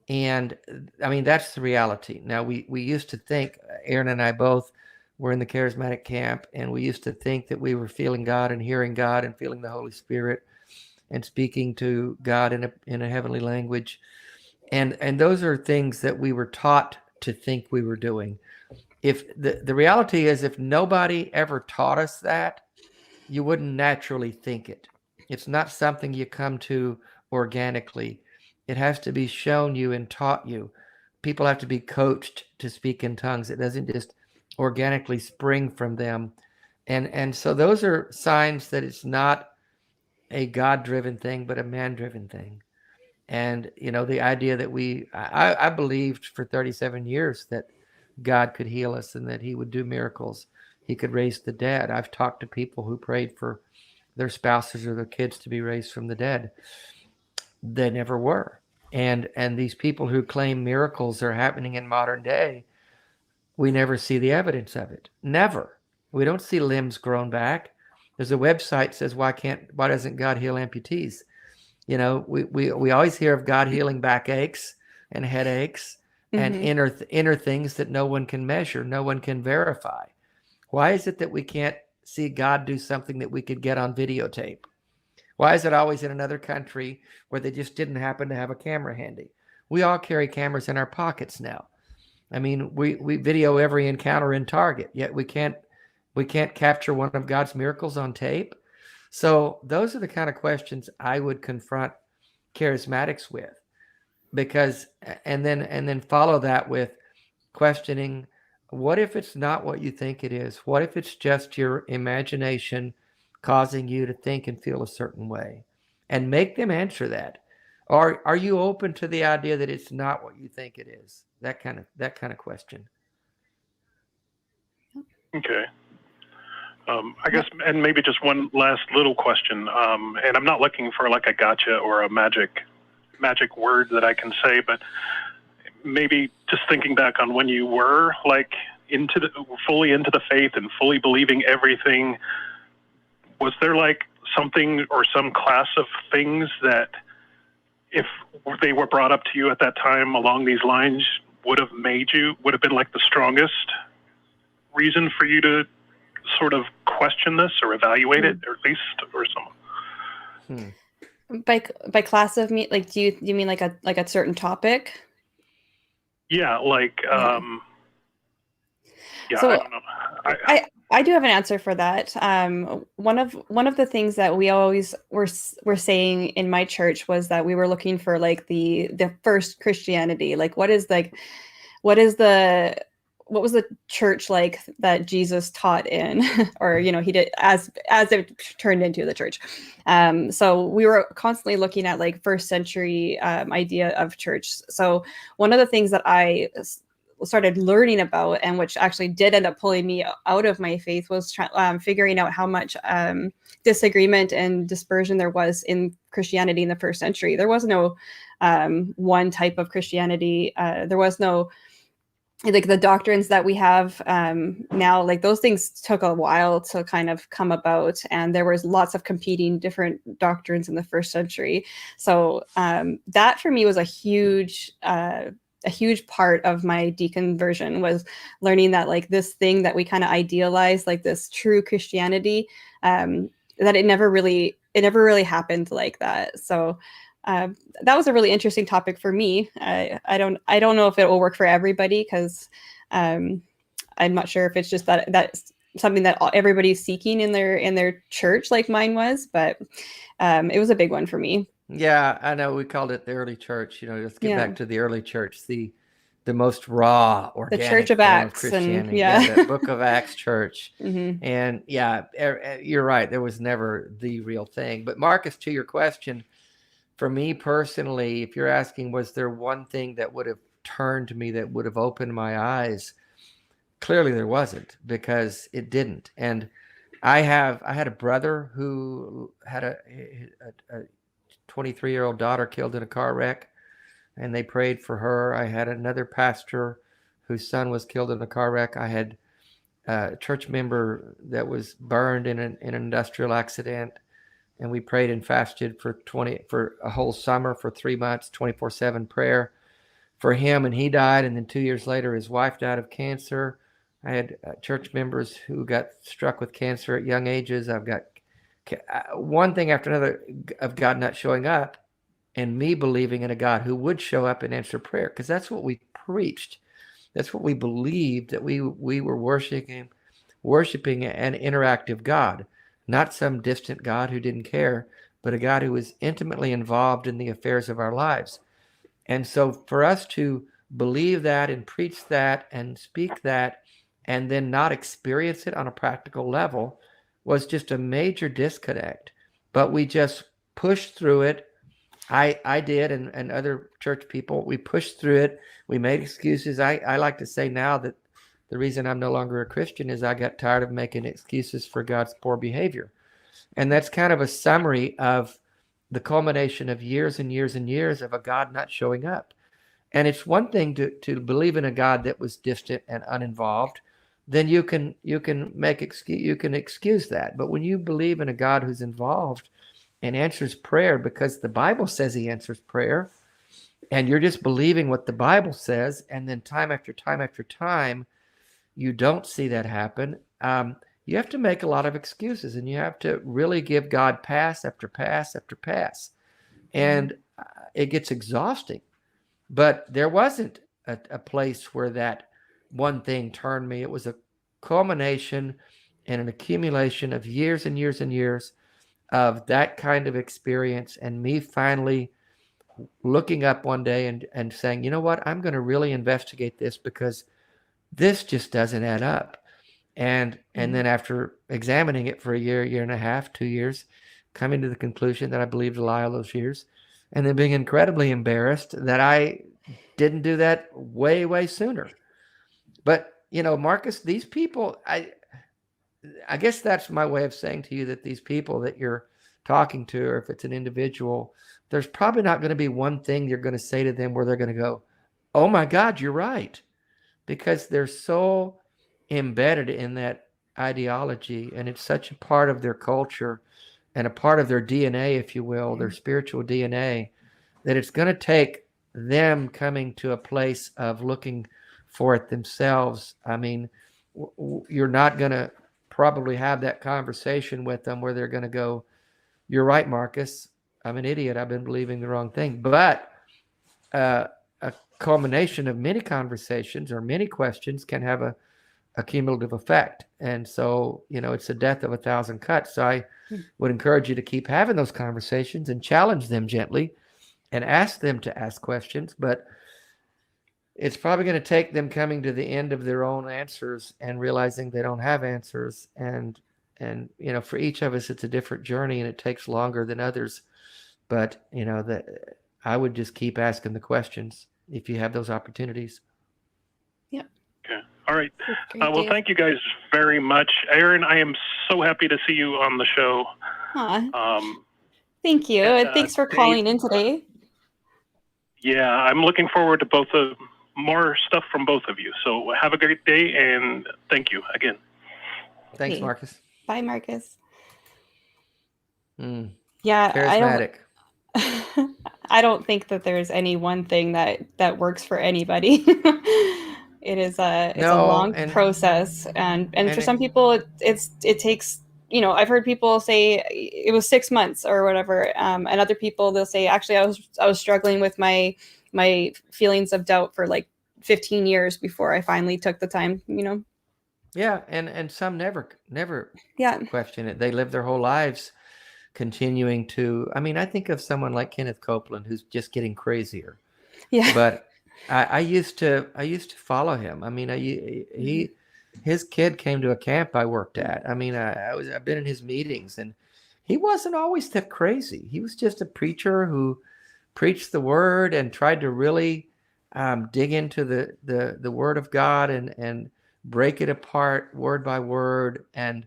Speaker 2: And I mean, that's the reality. Now, we used to think, Erin and I both were in the charismatic camp, and we used to think that we were feeling God and hearing God and feeling the Holy Spirit and speaking to God in a heavenly language. And those are things that we were taught to think we were doing. If the reality is, if nobody ever taught us that, you wouldn't naturally think it. It's not something you come to organically. It has to be shown you and taught you. People have to be coached to speak in tongues. It doesn't just organically spring from them. And so those are signs that it's not a God-driven thing, but a man-driven thing. And, you know, the idea that I believed for 37 years that God could heal us and that he would do miracles. He could raise the dead. I've talked to people who prayed for their spouses or their kids to be raised from the dead. They never were. And these people who claim miracles are happening in modern day, we never see the evidence of it. Never. We don't see limbs grown back. There's a website that says, why doesn't God heal amputees? You know, we always hear of God healing backaches and headaches and inner things that no one can measure, no one can verify. Why is it that we can't see God do something that we could get on videotape? Why is it always in another country where they just didn't happen to have a camera handy? We all carry cameras in our pockets now. I mean, we video every encounter in Target, yet we can't capture one of God's miracles on tape. So those are the kind of questions I would confront charismatics with, because and then follow that with questioning, what if it's not what you think it is? What if it's just your imagination causing you to think and feel a certain way? And make them answer that. Or are you open to the idea that it's not what you think it is? That kind of question.
Speaker 6: Okay. I guess, and maybe just one last little question. And I'm not looking for like a gotcha or a magic word that I can say, but maybe just thinking back on when you were like fully into the faith and fully believing everything, was there like something or some class of things that if they were brought up to you at that time along these lines would have been like the strongest reason for you to sort of question this or evaluate it, or at least, or something?
Speaker 1: By class of me, like, do you mean like a certain topic?
Speaker 6: Yeah, like
Speaker 1: So
Speaker 6: I don't know.
Speaker 1: I do have an answer for that. One of the things that we always were saying in my church was that we were looking for like the first Christianity. Like, what was the church like that Jesus taught in, or, you know, he did as it turned into the church. So we were constantly looking at like first century idea of church. So one of the things that I started learning about, and which actually did end up pulling me out of my faith, was figuring out how much disagreement and dispersion there was in Christianity in the first century. There was no one type of Christianity. There was no, like, the doctrines that we have now, like, those things took a while to kind of come about, and there was lots of competing different doctrines in the first century. So that for me was a huge part of my deconversion, was learning that, like, this thing that we kind of idealize, like this true Christianity, that it never really happened like that. So that was a really interesting topic for me. I don't know if it will work for everybody, because I'm not sure if it's just that's something that everybody's seeking in their church, like mine was, but it was a big one for me.
Speaker 2: Yeah, I know we called it the early church. You know, let's get back to the early church, the most raw, organic,
Speaker 1: the Church of
Speaker 2: form
Speaker 1: Acts,
Speaker 2: of Christianity.
Speaker 1: and
Speaker 2: the Book of Acts church. And you're right. There was never the real thing. But Marcus, to your question, for me personally, if you're asking, was there one thing that would have turned me, that would have opened my eyes? Clearly there wasn't, because it didn't. And I had a brother who had a 23-year-old daughter killed in a car wreck, and they prayed for her. I had another pastor whose son was killed in a car wreck. I had a church member that was burned in an industrial accident, and we prayed and fasted for a whole summer, for 3 months, 24/7 prayer. for him, and he died. And then 2 years later, his wife died of cancer. I had church members who got struck with cancer at young ages. I've got one thing after another of God not showing up, and me believing in a God who would show up and answer prayer, because that's what we preached. That's what we believed, that we were worshiping an interactive God, not some distant God who didn't care, but a God who was intimately involved in the affairs of our lives. And so for us to believe that and preach that and speak that and then not experience it on a practical level was just a major disconnect. But we just pushed through it. I did, and other church people, we pushed through it. We made excuses. I like to say now that the reason I'm no longer a Christian is I got tired of making excuses for God's poor behavior. And that's kind of a summary of the culmination of years and years and years of a God not showing up. And it's one thing to believe in a God that was distant and uninvolved. Then you can excuse that. But when you believe in a God who's involved and answers prayer, because the Bible says he answers prayer, and you're just believing what the Bible says, and then time after time after time, you don't see that happen, you have to make a lot of excuses, and you have to really give God pass after pass after pass. And it gets exhausting. But there wasn't a place where that one thing turned me. It was a culmination and an accumulation of years and years and years of that kind of experience, and me finally looking up one day and saying, you know what, I'm going to really investigate this, because this just doesn't add up. And then after examining it for a year and a half, 2 years, coming to the conclusion that I believed a lie all those years, and then being incredibly embarrassed that I didn't do that way, way sooner. But, Marcus, these people, I guess that's my way of saying to you that these people that you're talking to, or if it's an individual, there's probably not going to be one thing you're going to say to them where they're going to go, oh my God, you're right. Because they're so embedded in that ideology, and it's such a part of their culture and a part of their DNA, if you will, their spiritual DNA, that it's going to take them coming to a place of looking for it themselves. I mean, you're not going to probably have that conversation with them where they're going to go, you're right, Marcus, I'm an idiot, I've been believing the wrong thing. But a culmination of many conversations or many questions can have a cumulative effect. And so, it's a death of 1,000 cuts. So I would encourage you to keep having those conversations and challenge them gently and ask them to ask questions. But it's probably going to take them coming to the end of their own answers and realizing they don't have answers. And for each of us, it's a different journey, and it takes longer than others. But, I would just keep asking the questions if you have those opportunities.
Speaker 1: Yeah.
Speaker 6: Okay. All right. Well, thank you guys very much. Erin, I am so happy to see you on the show.
Speaker 1: Thank you. And thanks for calling in today.
Speaker 6: Yeah, I'm looking forward to more stuff from both of you. So have a great day, and thank you again.
Speaker 2: Thanks, Marcus.
Speaker 1: Bye, Marcus.
Speaker 2: Yeah, charismatic.
Speaker 1: I don't think that there's any one thing that works for anybody. It is it's a long process, and for some people it takes, I've heard people say it was 6 months or whatever, and other people, they'll say, actually I was struggling with my feelings of doubt for like 15 years before I finally took the time.
Speaker 2: Yeah, and some never question it. They live their whole lives continuing to, I think of someone like Kenneth Copeland, who's just getting crazier.
Speaker 1: Yeah.
Speaker 2: But I used to follow him. His kid came to a camp I worked at. I've been in his meetings, and he wasn't always that crazy. He was just a preacher who preached the word and tried to really dig into the word of God and break it apart word by word and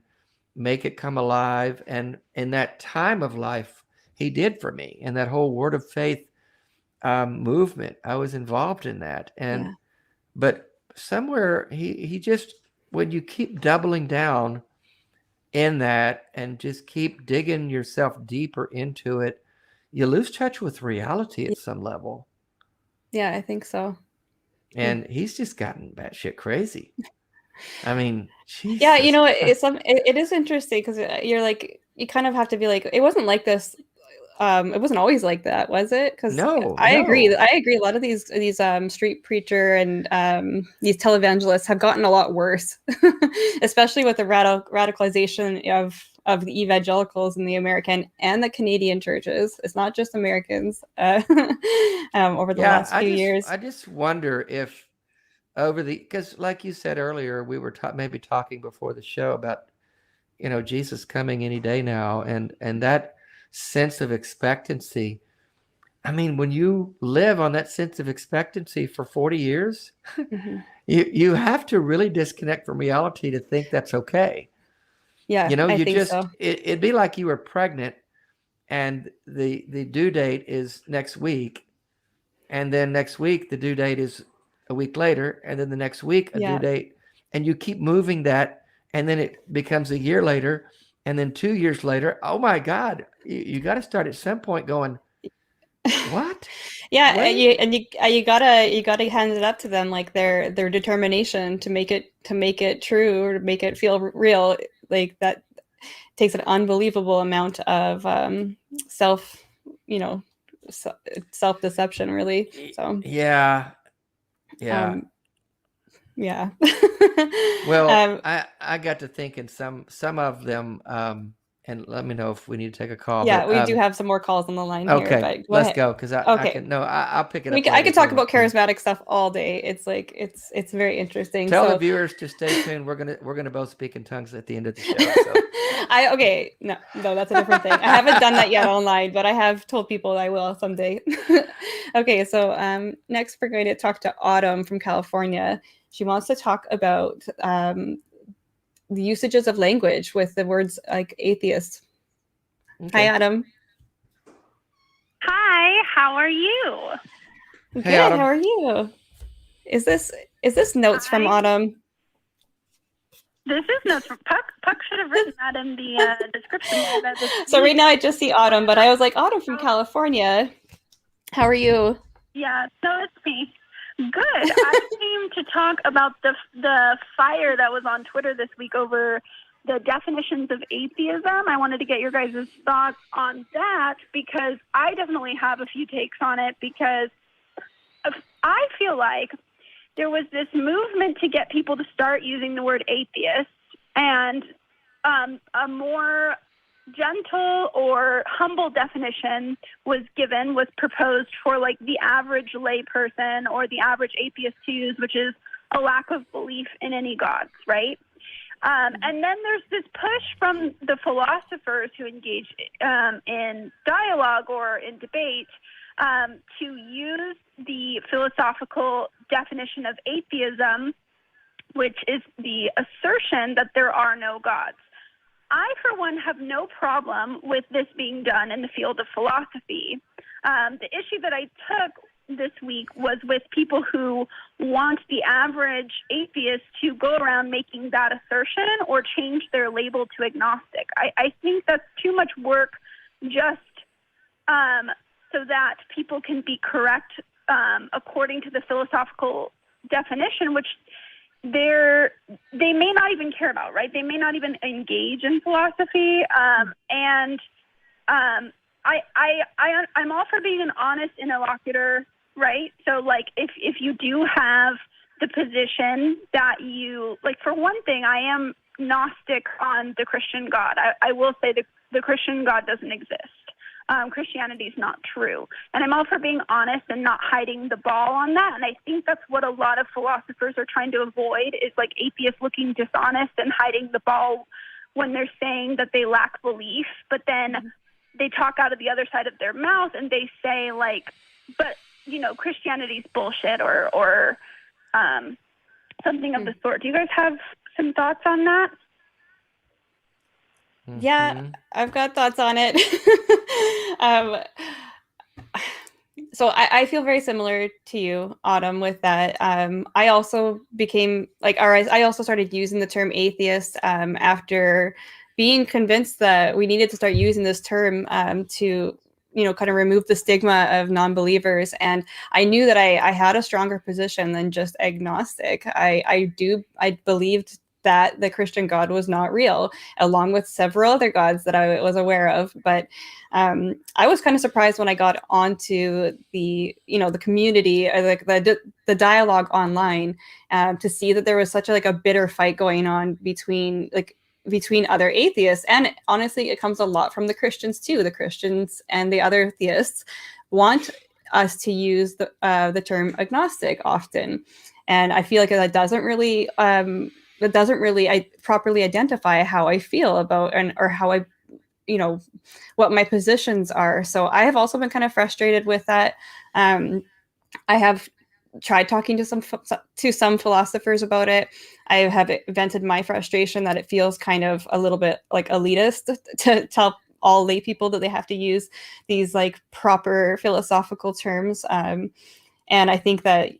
Speaker 2: make it come alive. And in that time of life, he did for me. And that whole word of faith movement, I was involved in that. But somewhere he just, when you keep doubling down in that and just keep digging yourself deeper into it, you lose touch with reality at some level.
Speaker 1: Yeah, I think so.
Speaker 2: And he's just gotten batshit crazy. I mean, Jesus
Speaker 1: Yeah, you know,
Speaker 2: Christ.
Speaker 1: it is interesting because you're like, you kind of have to be like, it wasn't like this. It wasn't always like that, was it? Because
Speaker 2: No,
Speaker 1: I agree.
Speaker 2: no.
Speaker 1: I agree. A lot of these street preacher and these televangelists have gotten a lot worse, especially with the radicalization of the evangelicals in the American and the Canadian churches. It's not just Americans over the last few years.
Speaker 2: I just wonder if because like you said earlier, we were maybe talking before the show about, Jesus coming any day now, and that sense of expectancy. I mean, when you live on that sense of expectancy for 40 years,
Speaker 1: Mm-hmm.
Speaker 2: you have to really disconnect from reality to think that's okay.
Speaker 1: Yeah, I
Speaker 2: you
Speaker 1: think
Speaker 2: just
Speaker 1: so.
Speaker 2: it'd be like you were pregnant and the due date is next week, and then next week the due date is a week later, and then the next week a due date, and you keep moving that, and then it becomes a year later, and then 2 years later. Oh my God, you got to start at some point going, what?
Speaker 1: Yeah,
Speaker 2: Wait.
Speaker 1: you gotta hand it up to them, like their determination to make it true or to make it feel real. Like that takes an unbelievable amount of self deception, really. So
Speaker 2: Yeah.
Speaker 1: yeah.
Speaker 2: Well, I got to thinking some of them, and let me know if we need to take a call.
Speaker 1: Yeah,
Speaker 2: But
Speaker 1: we do have some more calls on the line here.
Speaker 2: okay,
Speaker 1: But go
Speaker 2: let's
Speaker 1: ahead.
Speaker 2: go, because I
Speaker 1: Okay.
Speaker 2: can I'll pick it up.
Speaker 1: I could talk about charismatic stuff all day. It's like it's very interesting.
Speaker 2: Tell the viewers to stay tuned. We're gonna both speak in tongues at the end of the show. So.
Speaker 1: No, that's a different thing. I haven't done that yet online, but I have told people I will someday. Okay, so next we're going to talk to Autumn from California. She wants to talk about the usages of language with the words like atheist.
Speaker 2: Okay.
Speaker 1: Hi, Autumn.
Speaker 7: Hi, how are you?
Speaker 1: Good.
Speaker 2: Hey, Autumn.
Speaker 1: How are you? Is this notes from Autumn?
Speaker 7: This is notes from Puck. Puck should have written that in the description.
Speaker 1: So right now I just see Autumn, but I was like, Autumn from California. How are you?
Speaker 7: Yeah, so it's me. Good. I came to talk about the fire that was on Twitter this week over the definitions of atheism. I wanted to get your guys' thoughts on that because I definitely have a few takes on it, because I feel like there was this movement to get people to start using the word atheist, and a more gentle or humble definition was proposed for like the average lay person or the average atheist to use, which is a lack of belief in any gods, right? And then there's this push from the philosophers who engage in dialogue or in debate to use the philosophical definition of atheism, which is the assertion that there are no gods. I, for one, have no problem with this being done in the field of philosophy. The issue that I took this week was with people who want the average atheist to go around making that assertion or change their label to agnostic. I think that's too much work just so that people can be correct according to the philosophical definition, which they may not even care about, right? They may not even engage in philosophy. I'm all for being an honest interlocutor, right? So like if you do have the position that you, like, for one thing, I am Gnostic on the Christian God. I will say that the Christian God doesn't exist. Christianity is not true. And I'm all for being honest and not hiding the ball on that. And I think that's what a lot of philosophers are trying to avoid, is like atheists looking dishonest and hiding the ball when they're saying that they lack belief. But then they talk out of the other side of their mouth and they say like, but Christianity's bullshit or something of the sort. Do you guys have some thoughts on that?
Speaker 1: Yeah, I've got thoughts on it. So I feel very similar to you, Autumn, with that. I also became I also started using the term atheist after being convinced that we needed to start using this term to kind of remove the stigma of non-believers. And I knew that I had a stronger position than just agnostic. I believed that the Christian God was not real, along with several other gods that I was aware of. But I was kind of surprised when I got onto the community, or like the dialogue online, to see that there was such a bitter fight going on between other atheists. And honestly, it comes a lot from the Christians too. The Christians and the other theists want us to use the term agnostic often, and I feel like that doesn't really properly identify how I feel about or how I what my positions are. So I have also been kind of frustrated with that. I have tried talking to some philosophers about it. I have vented my frustration that it feels kind of a little bit like elitist to tell all lay people that they have to use these proper philosophical terms. And I think that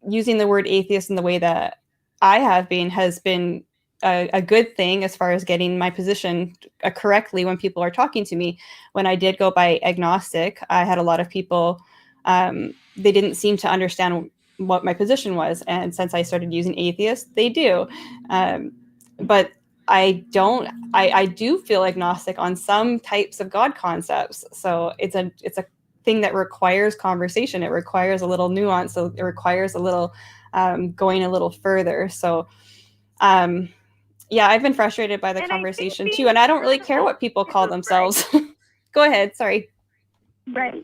Speaker 1: using the word atheist in the way that I have been has been a good thing as far as getting my position correctly when people are talking to me. When I did go by agnostic, I had a lot of people, they didn't seem to understand what my position was. And since I started using atheist, they do. But I do feel agnostic on some types of God concepts. So it's a thing that requires conversation. It requires a little nuance. So it requires a little going a little further. So yeah, I've been frustrated by the conversation too. And I don't really care what people call themselves. Go ahead. Sorry.
Speaker 7: Right.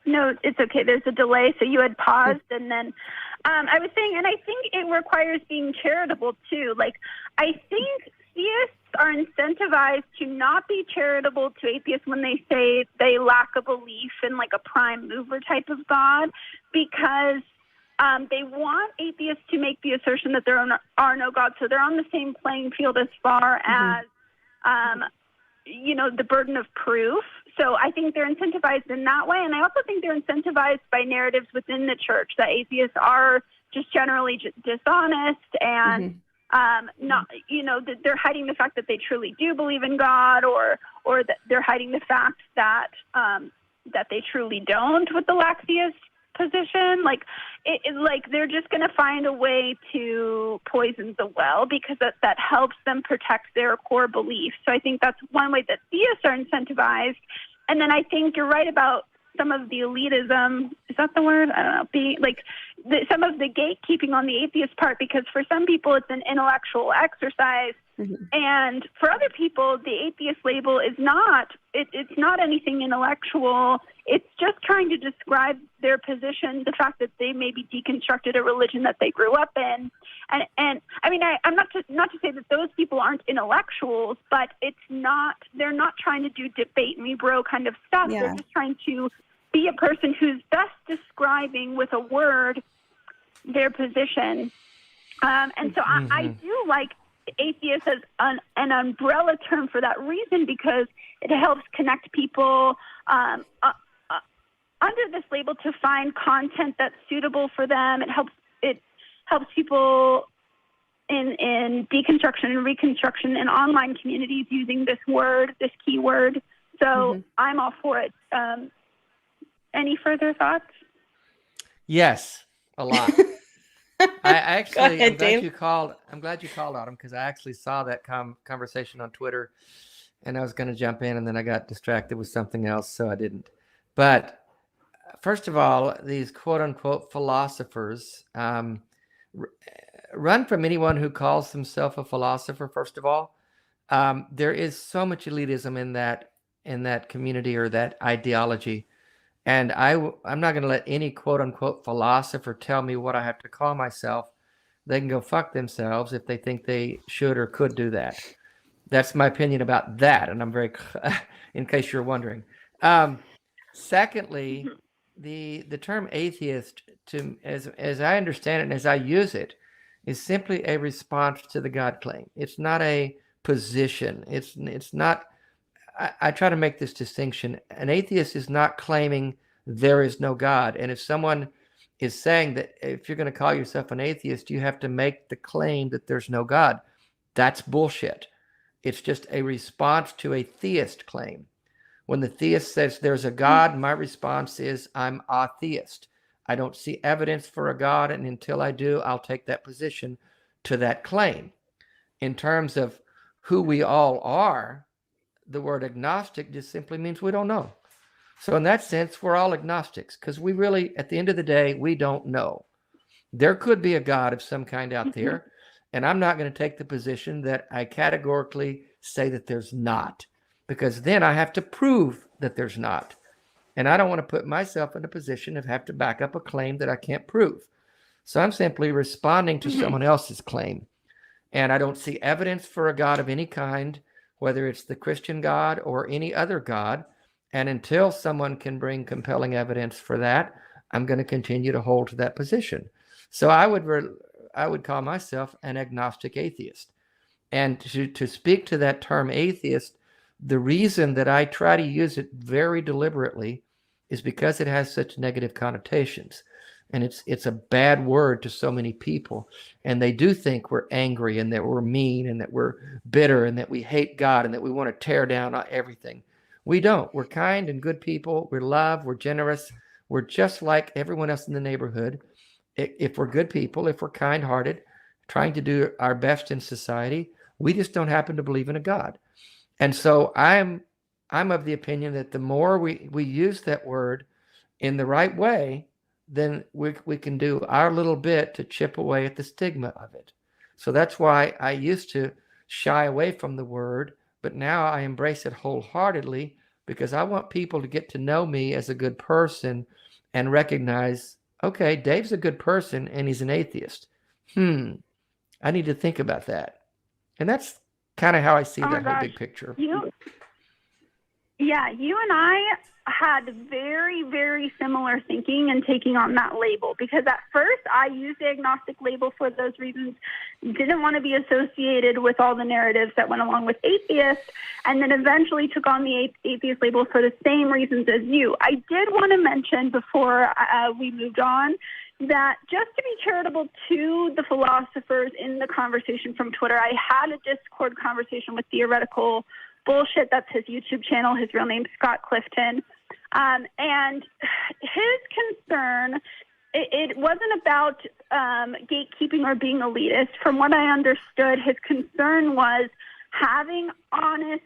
Speaker 7: No, it's okay. There's a delay. So you had paused and then I was saying, and I think it requires being charitable too. I think theists are incentivized to not be charitable to atheists when they say they lack a belief in a prime mover type of God, because they want atheists to make the assertion that there are no gods. So they're on the same playing field as far as, the burden of proof. So I think they're incentivized in that way. And I also think they're incentivized by narratives within the church that atheists are just generally dishonest and not, that they're hiding the fact that they truly do believe in God, or that they're hiding the fact that that they truly don't with the lax theist position. They're just going to find a way to poison the well because that helps them protect their core beliefs. So I think that's one way that theists are incentivized. And then I think you're right about some of the elitism. Is that the word? I don't know. Some of the gatekeeping on the atheist part, because for some people it's an intellectual exercise. And for other people, the atheist label is not, it's not anything intellectual. It's just trying to describe their position, the fact that they maybe deconstructed a religion that they grew up in. And I mean, I'm not to say that those people aren't intellectuals, but they're not trying to do debate me bro kind of stuff. Yeah. They're just trying to be a person who's best describing with a word their position. And so I do like atheist as an umbrella term for that reason, because it helps connect people under this label to find content that's suitable for them. It helps people in deconstruction and reconstruction in online communities using this keyword. So I'm all for it. Any further thoughts?
Speaker 2: Yes, a lot. I actually,
Speaker 1: ahead,
Speaker 2: I'm glad you called on him, because I actually saw that conversation on Twitter, and I was going to jump in, and then I got distracted with something else, so I didn't. But first of all, these quote unquote philosophers run from anyone who calls himself a philosopher. First of all, there is so much elitism in that community or that ideology. And I'm not going to let any quote unquote philosopher tell me what I have to call myself. They can go fuck themselves if they think they should or could do that. That's my opinion about that. And I'm very, in case you're wondering. Secondly, the term atheist, as I understand it and as I use it, is simply a response to the God claim. It's not a position. It's not. I try to make this distinction. An atheist is not claiming there is no God. And if someone is saying that if you're going to call yourself an atheist, you have to make the claim that there's no God, that's bullshit. It's just a response to a theist claim. When the theist says there's a God, my response is I'm atheist. I don't see evidence for a God, and until I do, I'll take that position to that claim. In terms of who we all are, the word agnostic just simply means we don't know. So in that sense, we're all agnostics, because we really, at the end of the day, we don't know. There could be a God of some kind out there, and I'm not going to take the position that I categorically say that there's not, because then I have to prove that there's not. And I don't want to put myself in a position of have to back up a claim that I can't prove. So I'm simply responding to someone else's claim. And I don't see evidence for a God of any kind, whether it's the Christian God or any other God. And until someone can bring compelling evidence for that, I'm going to continue to hold to that position. So I would call myself an agnostic atheist. And to speak to that term atheist, the reason that I try to use it very deliberately is because it has such negative connotations. And it's a bad word to so many people. And they do think we're angry and that we're mean and that we're bitter and that we hate God and that we want to tear down everything. We don't. We're kind and good people. We're love. We're generous. We're just like everyone else in the neighborhood. If we're good people, if we're kind-hearted, trying to do our best in society, we just don't happen to believe in a God. And so I'm of the opinion that the more we use that word in the right way, then we can do our little bit to chip away at the stigma of it. So that's why I used to shy away from the word, but now I embrace it wholeheartedly, because I want people to get to know me as a good person and recognize, okay, Dave's a good person and he's an atheist. I need to think about that. And that's kind of how I see that whole big picture.
Speaker 7: You and I had very, very similar thinking and taking on that label, because at first I used the agnostic label for those reasons, didn't want to be associated with all the narratives that went along with atheist, and then eventually took on the atheist label for the same reasons as you. I did want to mention before we moved on that just to be charitable to the philosophers in the conversation from Twitter, I had a Discord conversation with Theoretical Bullshit. That's his YouTube channel. His real name's Scott Clifton. And his concern, it wasn't about gatekeeping or being elitist. From what I understood, his concern was having an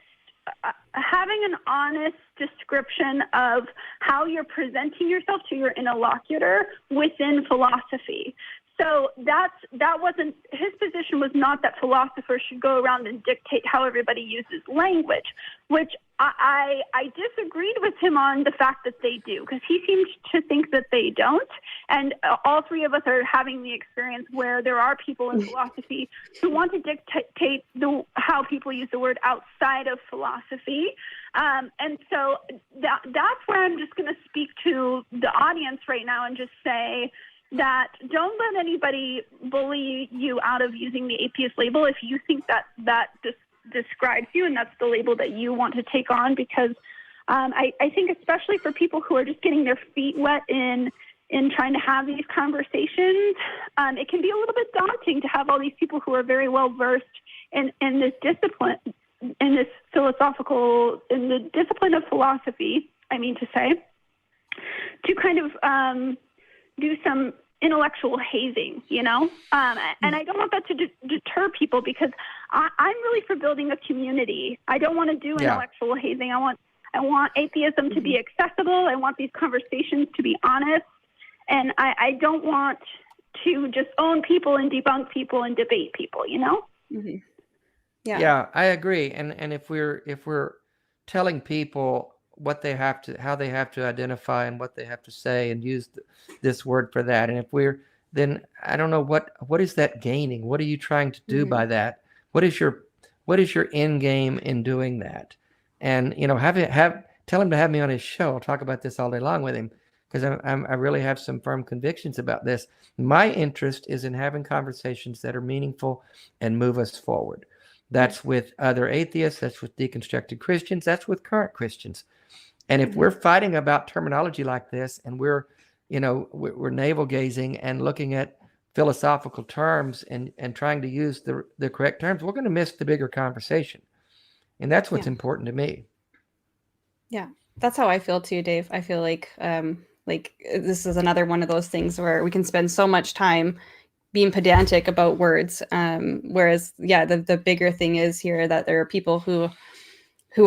Speaker 7: honest description of how you're presenting yourself to your interlocutor within philosophy. So that wasn't his position. Was not that philosophers should go around and dictate how everybody uses language, which I disagreed with him on the fact that they do, because he seems to think that they don't. And all three of us are having the experience where there are people in philosophy who want to dictate how people use the word outside of philosophy. And so that's where I'm just going to speak to the audience right now and just say that don't let anybody bully you out of using the atheist label if you think that describes you and that's the label that you want to take on, because I think especially for people who are just getting their feet wet in trying to have these conversations, it can be a little bit daunting to have all these people who are very well versed in this discipline, in this in the discipline of philosophy, I mean to say, to kind of do some intellectual hazing, you know? And I don't want that to deter people, because I'm really for building a community. I don't want to do intellectual hazing. I want atheism to be accessible. I want these conversations to be honest. And I don't want to just own people and debunk people and debate people, you know?
Speaker 1: Mm-hmm.
Speaker 2: Yeah, I agree. And if we're telling people what they have to, how they have to identify and what they have to say and use this word for that. And if then I don't know what is that gaining? What are you trying to do by that? What is your end game in doing that? And, you know, tell him to have me on his show. I'll talk about this all day long with him, because I really have some firm convictions about this. My interest is in having conversations that are meaningful and move us forward. That's with other atheists. That's with deconstructed Christians. That's with current Christians. And if we're fighting about terminology like this, and we're navel gazing and looking at philosophical terms and trying to use the correct terms, we're going to miss the bigger conversation. And that's what's important to me.
Speaker 1: Yeah, that's how I feel too, Dave. I feel like this is another one of those things where we can spend so much time being pedantic about words. Whereas, yeah, the bigger thing is here that there are people who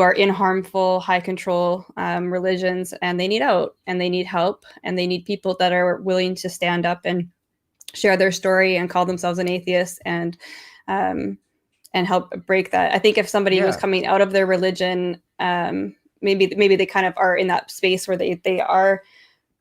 Speaker 1: are in harmful, high control religions, and they need out, and they need help, and they need people that are willing to stand up and share their story and call themselves an atheist and help break that. I think if somebody was coming out of their religion, maybe they kind of are in that space where they are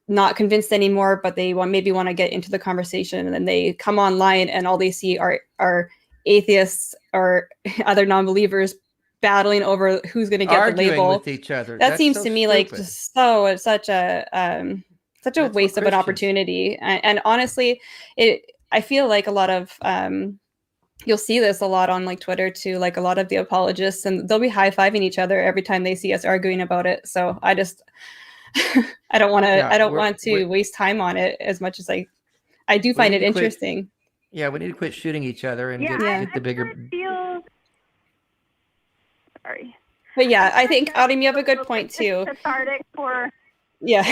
Speaker 1: not convinced anymore, but they want to get into the conversation, and then they come online and all they see are atheists or other non-believers battling over who's going to get the label
Speaker 2: with each other.
Speaker 1: That seems so to me like just such a waste of an opportunity. And honestly, I feel like a lot of you'll see this a lot on like Twitter too, like a lot of the apologists, and they'll be high-fiving each other every time they see us arguing about it. So I just I don't want to waste time on it as much as I do find it interesting.
Speaker 2: We need to quit shooting each other and get the bigger.
Speaker 7: Sorry.
Speaker 1: But yeah, I think Autumn, you have a good point too.
Speaker 7: Cathartic for.
Speaker 1: Yeah,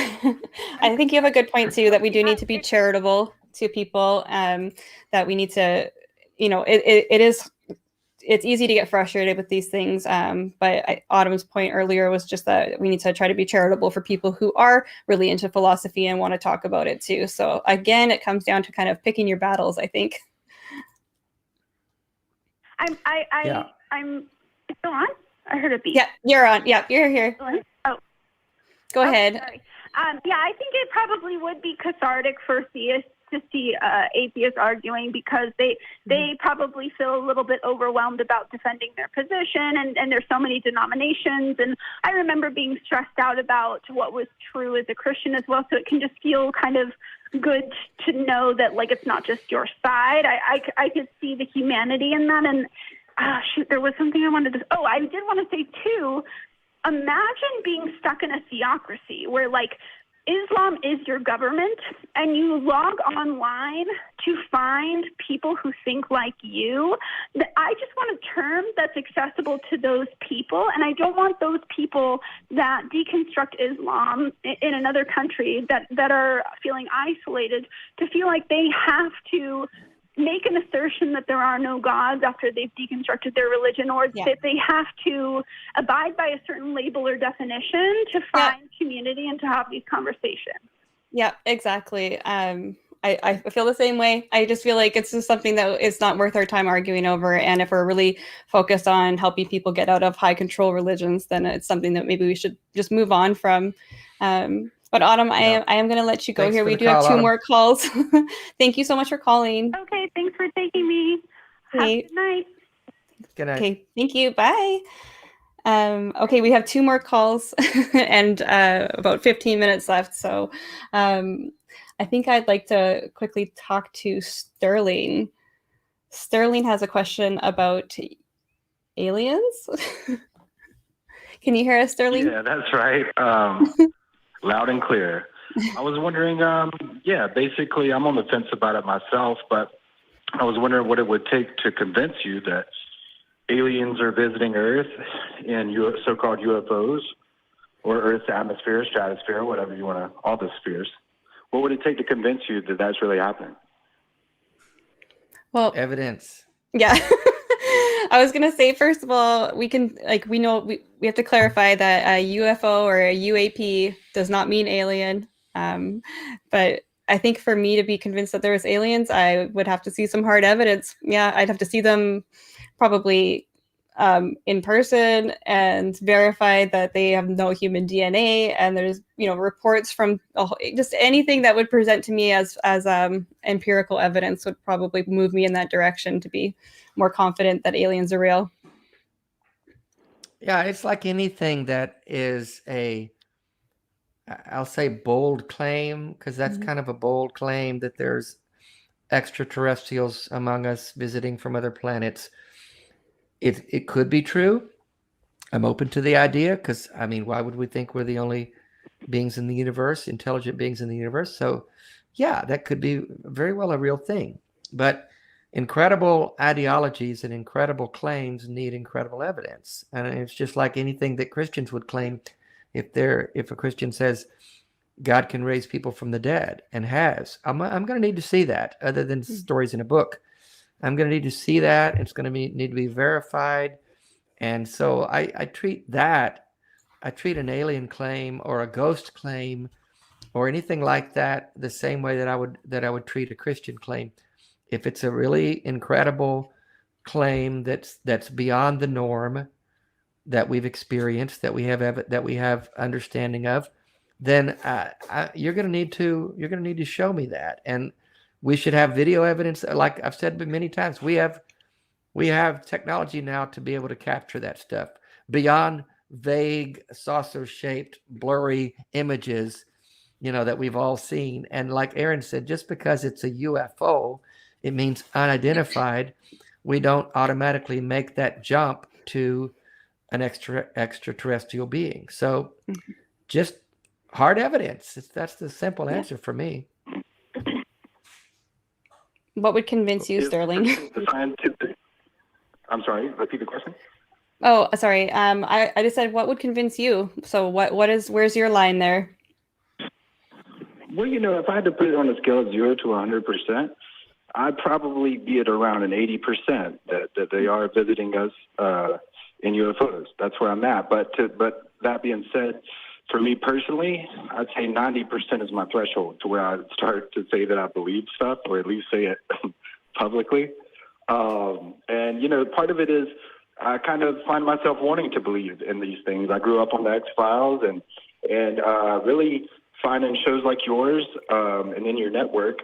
Speaker 1: I think you have a good point too, that we do need to be charitable to people. That we need to, it's easy to get frustrated with these things. But Autumn's point earlier was just that we need to try to be charitable for people who are really into philosophy and want to talk about it too. So again, it comes down to kind of picking your battles, I think.
Speaker 7: I'm still on? I heard a beep.
Speaker 1: Yeah, you're on. Yeah, you're here.
Speaker 7: Oh.
Speaker 1: Go ahead.
Speaker 7: Sorry. I think it probably would be cathartic for theists to see atheists arguing, because they probably feel a little bit overwhelmed about defending their position, and there's so many denominations. And I remember being stressed out about what was true as a Christian as well, so it can just feel kind of good to know that, like, it's not just your side. I could see the humanity in that. And there was something I wanted to. Oh, I did want to say too. Imagine being stuck in a theocracy where, like, Islam is your government, and you log online to find people who think like you. I just want a term that's accessible to those people, and I don't want those people that deconstruct Islam in another country that are feeling isolated to feel like they have to make an assertion that there are no gods after they've deconstructed their religion, or that they have to abide by a certain label or definition to find community and to have these conversations.
Speaker 1: Yeah, exactly. I feel the same way. I just feel like it's just something that it's not worth our time arguing over. And if we're really focused on helping people get out of high control religions, then it's something that maybe we should just move on from. But Autumn, I am going to let you go. Thanks here. We do have two more calls. Thank you so much for calling.
Speaker 7: Okay, thanks for taking me. Have a good night.
Speaker 2: Good night.
Speaker 1: Okay, thank you. Bye. Okay, we have two more calls and about 15 minutes left. So I think I'd like to quickly talk to Sterling. Sterling has a question about aliens. Can you hear us, Sterling?
Speaker 8: Yeah, that's right. Loud and clear. I was wondering, basically I'm on the fence about it myself, but I was wondering what it would take to convince you that aliens are visiting Earth in so-called UFOs, or Earth's atmosphere, stratosphere, whatever you want to, all the spheres. What would it take to convince you that that's really happening?
Speaker 1: Well,
Speaker 2: evidence.
Speaker 1: Yeah. I was going to say, first of all, we have to clarify that a UFO or a UAP does not mean alien. But I think for me to be convinced that there was aliens, I would have to see some hard evidence. Yeah, I'd have to see them probably in person and verify that they have no human DNA. And there's, reports from just anything that would present to me as empirical evidence would probably move me in that direction to be more confident that aliens are real.
Speaker 2: Yeah, it's like anything that is I'll say bold claim, because that's kind of a bold claim that there's extraterrestrials among us visiting from other planets. It could be true. I'm open to the idea, because, why would we think we're the only beings in the universe, intelligent beings in the universe? So, yeah, that could be very well a real thing. But incredible ideologies and incredible claims need incredible evidence. And it's just like anything that Christians would claim. If a Christian says God can raise people from the dead and has, I'm going to need to see that, other than stories in a book. I'm going to need to see that. It's going to need to be verified. And so I treat an alien claim or a ghost claim or anything like that the same way that I would treat a Christian claim. If it's a really incredible claim that's beyond the norm that we've experienced, that we have understanding of, then you're going to need to show me that. And we should have video evidence. Like I've said many times, we have technology now to be able to capture that stuff beyond vague saucer-shaped blurry images, that we've all seen. And like Erin said, just because it's a UFO, it means unidentified. We don't automatically make that jump to an extraterrestrial being. So just hard evidence. That's the simple answer for me.
Speaker 1: What would convince you, Sterling?
Speaker 8: The scientific. I'm sorry, repeat the question.
Speaker 1: Oh, sorry. I just said, what would convince you? So where's your line there?
Speaker 8: Well, if I had to put it on a scale of 0 to 100%, I'd probably be at around an 80% that they are visiting us in UFOs. That's where I'm at. But that being said, for me personally, I'd say 90% is my threshold to where I start to say that I believe stuff, or at least say it publicly. And part of it is I kind of find myself wanting to believe in these things. I grew up on the X-Files and really finding shows like yours and in your network,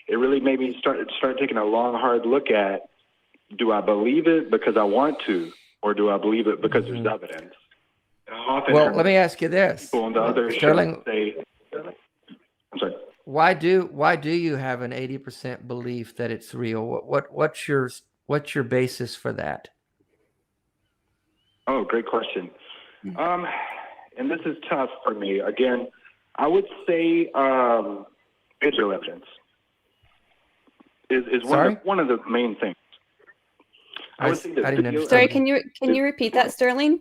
Speaker 8: it really made me start taking a long, hard look at, do I believe it because I want to, or do I believe it because there's evidence?
Speaker 2: Well, let me ask you this, Sterling.
Speaker 8: I'm sorry.
Speaker 2: Why do you have an 80% belief that it's real? What's your basis for that?
Speaker 8: Oh, great question. And this is tough for me. Again, I would say visual evidence is one of the main things. I would say that
Speaker 1: Sorry, can you repeat that, Sterling?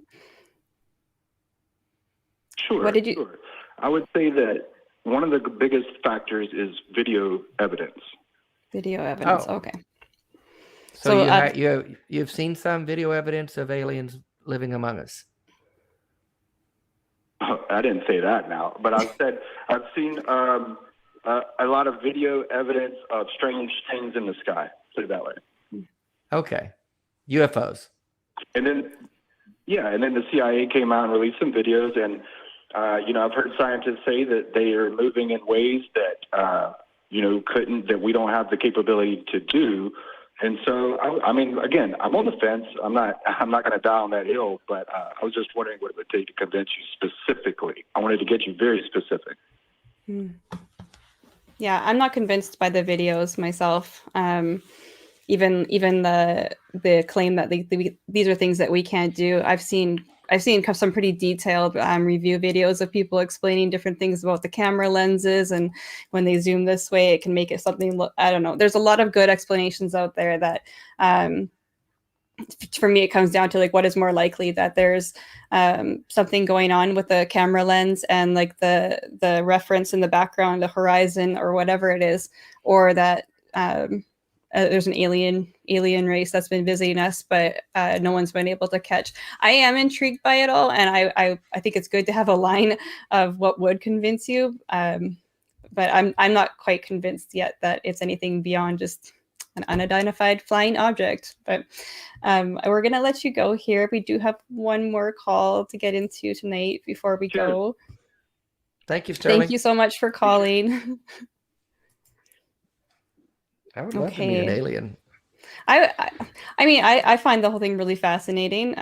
Speaker 8: Sure.
Speaker 1: What did you?
Speaker 8: Sure. I would say that one of the biggest factors is video evidence.
Speaker 1: Video evidence. Oh. Okay.
Speaker 2: So you've seen some video evidence of aliens living among us.
Speaker 8: Oh, I didn't say that now, but I've seen a lot of video evidence of strange things in the sky. Put it that way.
Speaker 2: Okay. UFOs. And then
Speaker 8: the CIA came out and released some videos, and I've heard scientists say that they are moving in ways that that we don't have the capability to do. And so, I mean, again, I'm on the fence. I'm not going to die on that hill, but I was just wondering what it would take to convince you specifically. I wanted to get you very specific.
Speaker 1: Yeah, I'm not convinced by the videos myself. Even the claim that these are things that we can't do. I've seen some pretty detailed review videos of people explaining different things about the camera lenses, and when they zoom this way, it can make it something look, I don't know. There's a lot of good explanations out there that, for me, it comes down to like, what is more likely, that there's something going on with the camera lens and like the reference in the background, the horizon or whatever it is, or that there's an alien race that's been visiting us, but no one's been able to catch. I am intrigued by it all, and I think it's good to have a line of what would convince you. But I'm not quite convinced yet that it's anything beyond just an unidentified flying object. But we're gonna let you go here. We do have one more call to get into tonight before we go.
Speaker 2: Thank you, Sterling.
Speaker 1: Thank you so much for calling.
Speaker 2: I would love to meet an alien.
Speaker 1: I mean, I find the whole thing really fascinating.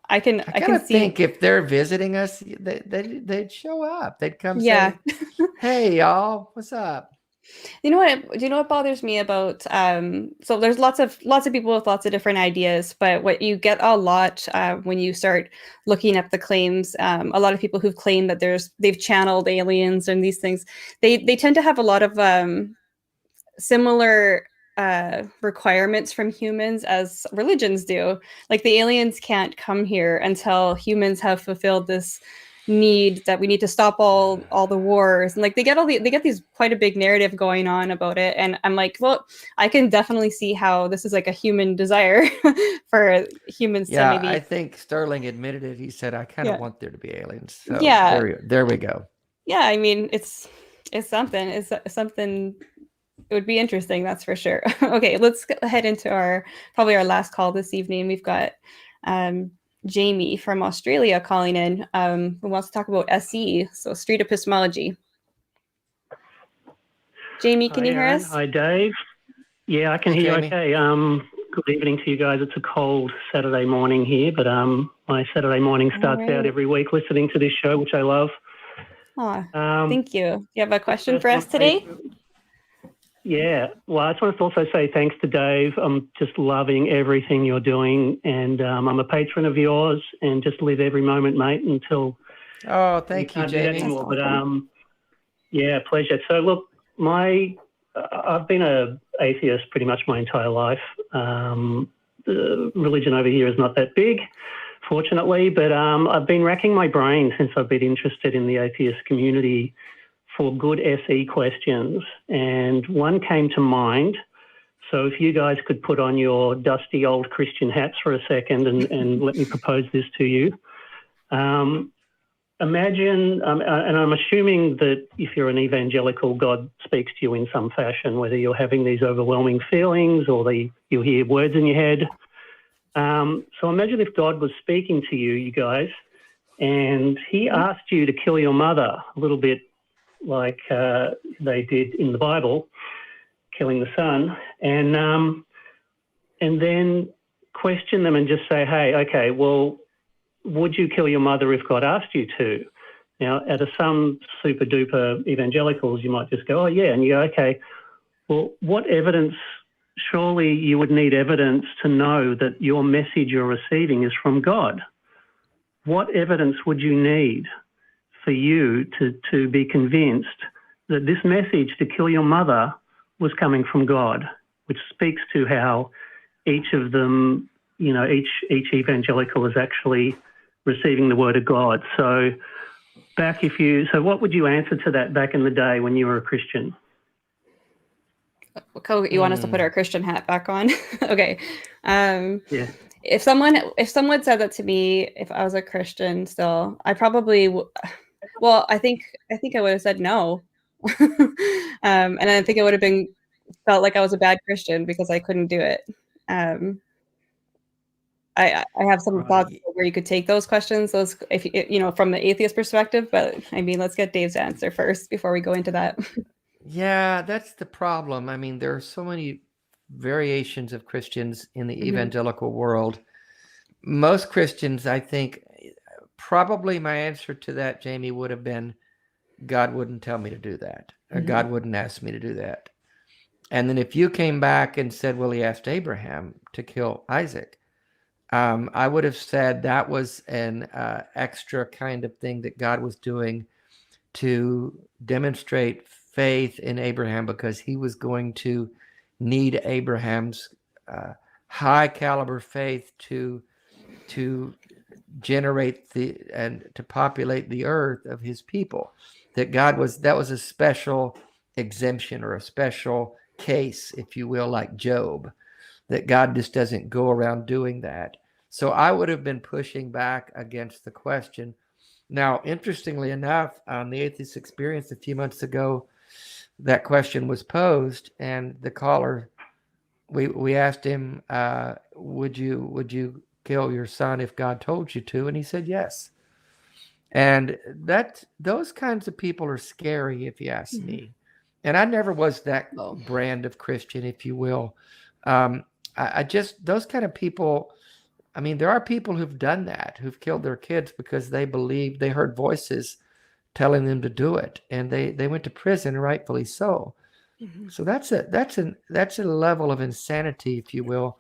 Speaker 1: I can
Speaker 2: think if they're visiting us, they'd show up. They'd come say, "Hey, y'all, what's up?"
Speaker 1: Do you know what bothers me about? So there's lots of people with lots of different ideas, but what you get a lot when you start looking up the claims, a lot of people who've claimed that they've channeled aliens and these things, they tend to have a lot of similar requirements from humans as religions do. Like the aliens can't come here until humans have fulfilled this need that we need to stop all the wars, and like they get these quite a big narrative going on about it, and I'm like, well, I can definitely see how this is like a human desire for humans to maybe.
Speaker 2: I think Sterling admitted it. He said, I kind of want there to be aliens. So there we go.
Speaker 1: Yeah, I mean, it's something. It's something. It would be interesting, that's for sure. Okay, let's head into our last call this evening. We've got Jamie from Australia calling in, who wants to talk about SE, so street epistemology. Jamie, can you hear us?
Speaker 9: Hi, Dave. Yeah, I can hear you okay. Good evening to you guys. It's a cold Saturday morning here, but my Saturday morning starts out every week listening to this show, which I love.
Speaker 1: Thank you. You have a question for us today?
Speaker 9: Yeah, well, I just want to also say thanks to Dave. I'm just loving everything you're doing, and I'm a patron of yours, and just live every moment, mate, until...
Speaker 2: Oh, thank you, Jamie.
Speaker 9: Anymore. But yeah, pleasure. So look, I've been an atheist pretty much my entire life. The religion over here is not that big, fortunately, but I've been racking my brain since I've been interested in the atheist community for good SE questions, and one came to mind. So if you guys could put on your dusty old Christian hats for a second and let me propose this to you. Imagine, and I'm assuming that if you're an evangelical, God speaks to you in some fashion, whether you're having these overwhelming feelings or you hear words in your head. So imagine if God was speaking to you, you guys, and he asked you to kill your mother, a little bit like they did in the Bible, killing the son, and then question them and just say, hey, okay, well, would you kill your mother if God asked you to? Now, out of some super duper evangelicals, you might just go, oh yeah, and you go, okay, well, what evidence? Surely you would need evidence to know that your message you're receiving is from God. What evidence would you need for you to be convinced that this message to kill your mother was coming from God, which speaks to how each of them, you know, each evangelical is actually receiving the word of God. So what would you answer to that back in the day when you were a Christian?
Speaker 1: You want us to put our Christian hat back on? Okay.
Speaker 9: Yeah.
Speaker 1: If someone said that to me, if I was a Christian still, I probably well, I think I would have said no. And I think it would have felt like I was a bad Christian because I couldn't do it. I have some thoughts where you could take those questions, if you know, from the atheist perspective, but I mean, let's get Dave's answer first before we go into that.
Speaker 2: Yeah, that's the problem. I mean, there are so many variations of Christians in the evangelical world. Most Christians, I think, probably my answer to that, Jamie, would have been, God wouldn't tell me to do that, or God wouldn't ask me to do that. And then if you came back and said, well, he asked Abraham to kill Isaac, I would have said that was an extra kind of thing that God was doing to demonstrate faith in Abraham, because he was going to need Abraham's high caliber faith to generate and to populate the earth of his people. That was a special exemption or a special case, if you will, like Job, that God just doesn't go around doing that. So I would have been pushing back against the question. Now, interestingly enough, on the Atheist Experience a few months ago, that question was posed, and the caller, we asked him, would you kill your son if God told you to? And he said yes. And those kinds of people are scary, if you ask me. And I never was that brand of Christian, if you will. I just, those kind of people, I mean, there are people who've done that, who've killed their kids because they believed, they heard voices telling them to do it, and they went to prison, rightfully so. So that's a level of insanity, if you will,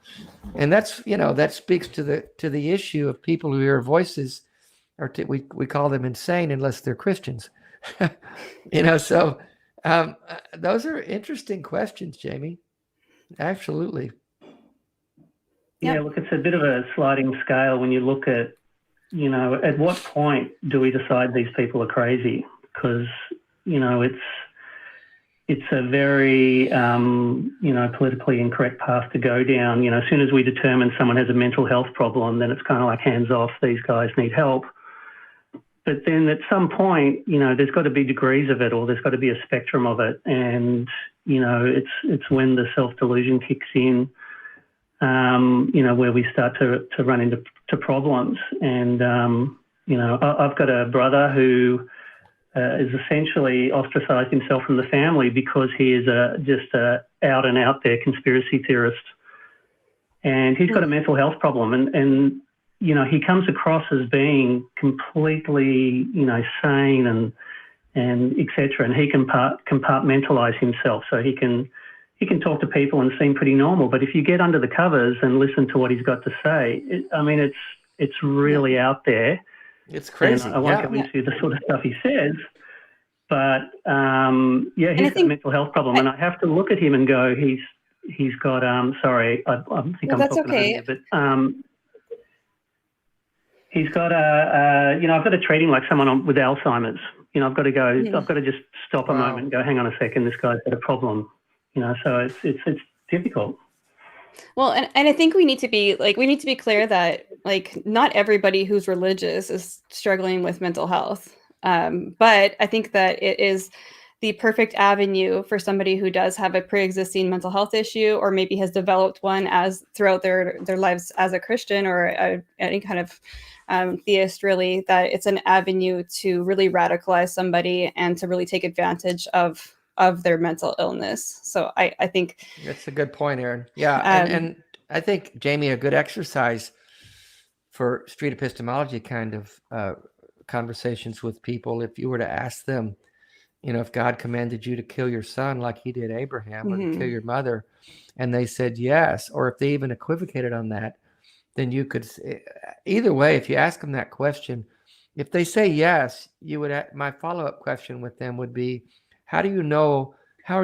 Speaker 2: and that's, you know, that speaks to the issue of people who hear voices, or we call them insane unless they're Christians, you know. So those are interesting questions, Jamie. Absolutely.
Speaker 9: Yeah, look, it's a bit of a sliding scale when you look at at what point do we decide these people are crazy? Because, it's a very, politically incorrect path to go down. As soon as we determine someone has a mental health problem, then it's kind of like hands off, these guys need help. But then at some point, there's got to be degrees of it, or there's got to be a spectrum of it. And, it's when the self-delusion kicks in, where we start to run into problems. And, I've got a brother who is essentially ostracized himself from the family because he is just a out and out there conspiracy theorist. And he's got a mental health problem. And he comes across as being completely, sane and et cetera. And he can compartmentalize himself, so he can talk to people and seem pretty normal. But if you get under the covers and listen to what he's got to say, it's really out there.
Speaker 2: It's crazy.
Speaker 9: And I won't go into the sort of stuff he says, but he's got a mental health problem, and I have to look at him and go, he's got sorry, I think I'm
Speaker 1: that's
Speaker 9: talking
Speaker 1: okay.
Speaker 9: about him, but he's got I've got to treat him like someone with Alzheimer's. I've got to go. I've got to just stop a moment and go, hang on a second, this guy's got a problem. So it's difficult.
Speaker 1: Well, and I think we need to be clear that not everybody who's religious is struggling with mental health. But I think that it is the perfect avenue for somebody who does have a pre-existing mental health issue, or maybe has developed one as throughout their lives as a Christian or any kind of theist, really, that it's an avenue to really radicalize somebody and to really take advantage of their mental illness. So I think
Speaker 2: that's a good point, Erin. Yeah. And I think, Jamie, a good exercise for street epistemology kind of conversations with people, if you were to ask them, if God commanded you to kill your son like he did Abraham, or to kill your mother, and they said yes, or if they even equivocated on that, then you could, either way, if you ask them that question, if they say yes, my follow-up question with them would be, how are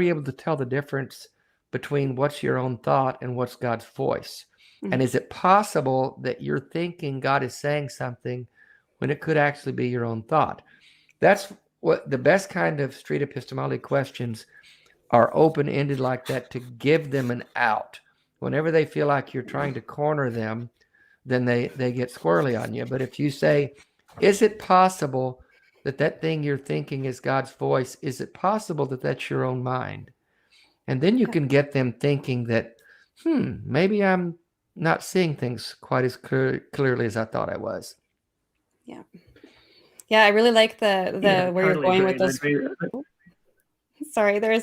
Speaker 2: you able to tell the difference between what's your own thought and what's God's voice? Mm-hmm. And is it possible that you're thinking God is saying something when it could actually be your own thought? That's what the best kind of street epistemology questions are, open-ended like that, to give them an out. Whenever they feel like you're trying to corner them, then they get squirrely on you. But if you say, is it possible that thing you're thinking is God's voice? Is it possible that that's your own mind? And then you can get them thinking that, maybe I'm not seeing things quite as clearly as I thought I was.
Speaker 1: Yeah. Yeah, I really like the where you're going with this. Sorry, I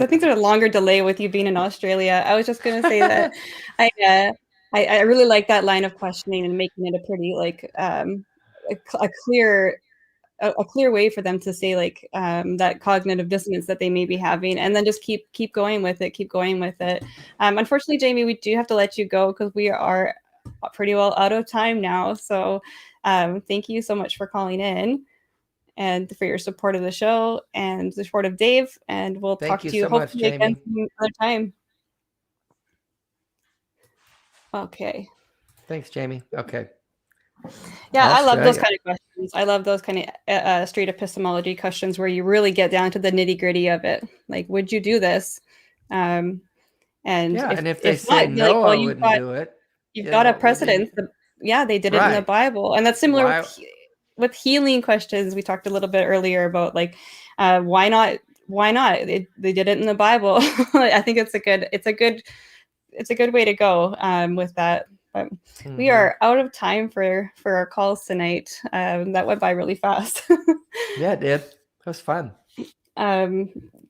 Speaker 1: think there's a longer delay with you being in Australia. I was just going to say that I really like that line of questioning and making it a pretty a clear way for them to say that cognitive dissonance that they may be having, and then just keep going with it. Unfortunately, Jamie, we do have to let you go because we are pretty well out of time now. So thank you so much for calling in and for your support of the show and the support of Dave. And we'll talk to you hopefully again another time. Okay.
Speaker 2: Thanks, Jamie. Okay.
Speaker 1: Yeah, I love those kind of questions. I love those kind of street epistemology questions where you really get down to the nitty gritty of it. Like, would you do this? And
Speaker 2: if they say no, I wouldn't do it.
Speaker 1: You've got a precedent. They did it in the Bible, and that's similar with healing questions. We talked a little bit earlier about why not? Why not? They did it in the Bible. I think it's a good way to go with that. But we are out of time for our calls tonight. That went by really fast.
Speaker 2: Yeah, it did. It was fun.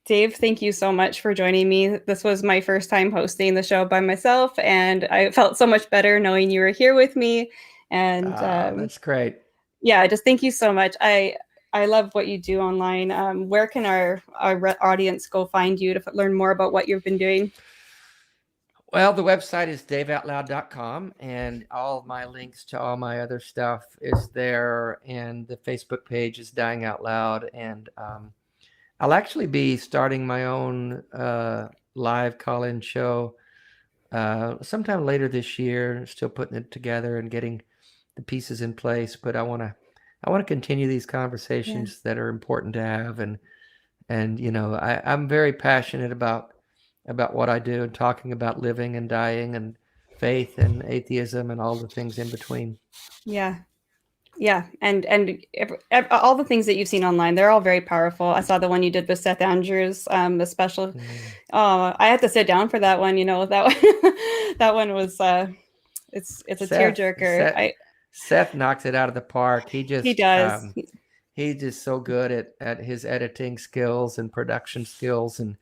Speaker 1: Dave, thank you so much for joining me. This was my first time hosting the show by myself, and I felt so much better knowing you were here with me. And
Speaker 2: that's great.
Speaker 1: Yeah, just thank you so much. I love what you do online. Where can our audience go find you to learn more about what you've been doing?
Speaker 2: Well, the website is daveoutloud.com, and all of my links to all my other stuff is there, and the Facebook page is Dying Out Loud, and I'll actually be starting my own live call-in show sometime later this year. Still putting it together and getting the pieces in place, but I want to continue these conversations that are important to have. And, you know, I'm very passionate about what I do and talking about living and dying and faith and atheism and all the things in between.
Speaker 1: Yeah. Yeah. And all the things that you've seen online, they're all very powerful. I saw the one you did with Seth Andrews, the special. I had to sit down for that one, you know, that one, that one was, it's a tearjerker.
Speaker 2: Seth knocks it out of the park. He
Speaker 1: does.
Speaker 2: He's just so good at his editing skills and production skills. And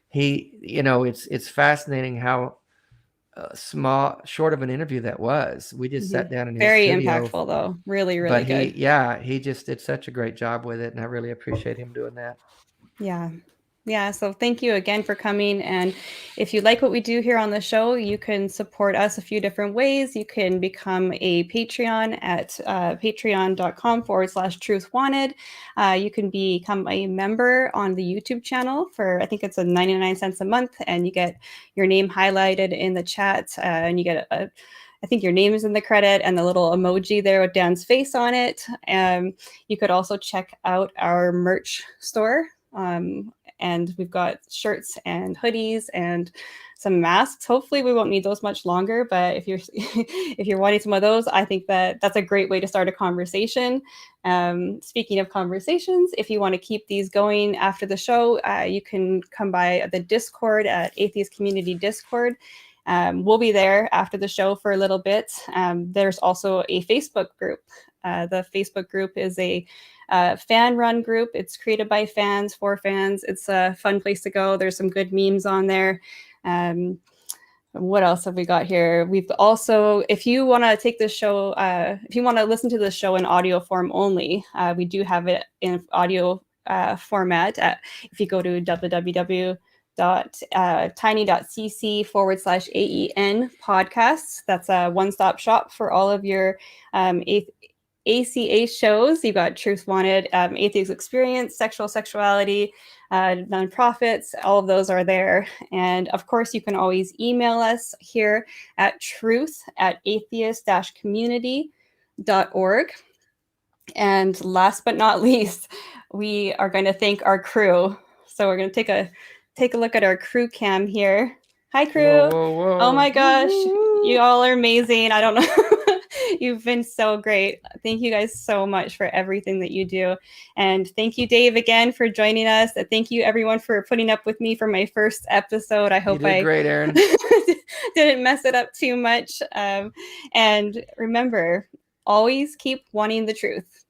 Speaker 2: he, you know, it's fascinating how short of an interview that was. We just sat down in his
Speaker 1: very
Speaker 2: studio.
Speaker 1: Impactful though. Really good.
Speaker 2: He just did such a great job with it, and I really appreciate him doing that. Yeah, so thank you again for coming. And if you like what we do here on the show, you can support us a few different ways. You can become a Patreon at patreon.com/truthwanted. You can become a member on the YouTube channel for, I think it's 99 cents a month, and you get your name highlighted in the chat, and you get I think your name is in the credit and the little emoji there with Dan's face on it. You could also check out our merch store. And we've got shirts and hoodies and some masks. Hopefully we won't need those much longer, but if you're if you're wanting some of those, I think that's a great way to start a conversation. Speaking of conversations, if you want to keep these going after the show, you can come by the Discord at Atheist Community Discord. We'll be there after the show for a little bit. There's also a Facebook group. The Facebook group is a fan-run group. It's created by fans for fans. It's a fun place to go. There's some good memes on there. What else have we got here? We've also, if you want to take this show, if you want to listen to the show in audio form only, we do have it in audio format. If you go to www.tiny.cc/AEN podcasts, that's a one-stop shop for all of your ACA shows. You've got Truth Wanted, Atheist Experience, Sexual Sexuality, nonprofits, all of those are there. And of course, you can always email us here at truth@atheist-community.org. And last but not least, we are going to thank our crew. So we're going to take a look at our crew cam here. Hi, crew. Whoa.
Speaker 1: Oh my gosh, you all are amazing. I don't know. You've been so great. Thank you guys so much for everything that you do. And thank you, Dave, again for joining us. And thank you, everyone, for putting up with me for my first episode. I hope I
Speaker 2: great, Erin.
Speaker 1: didn't mess it up too much. And remember, always keep wanting the truth.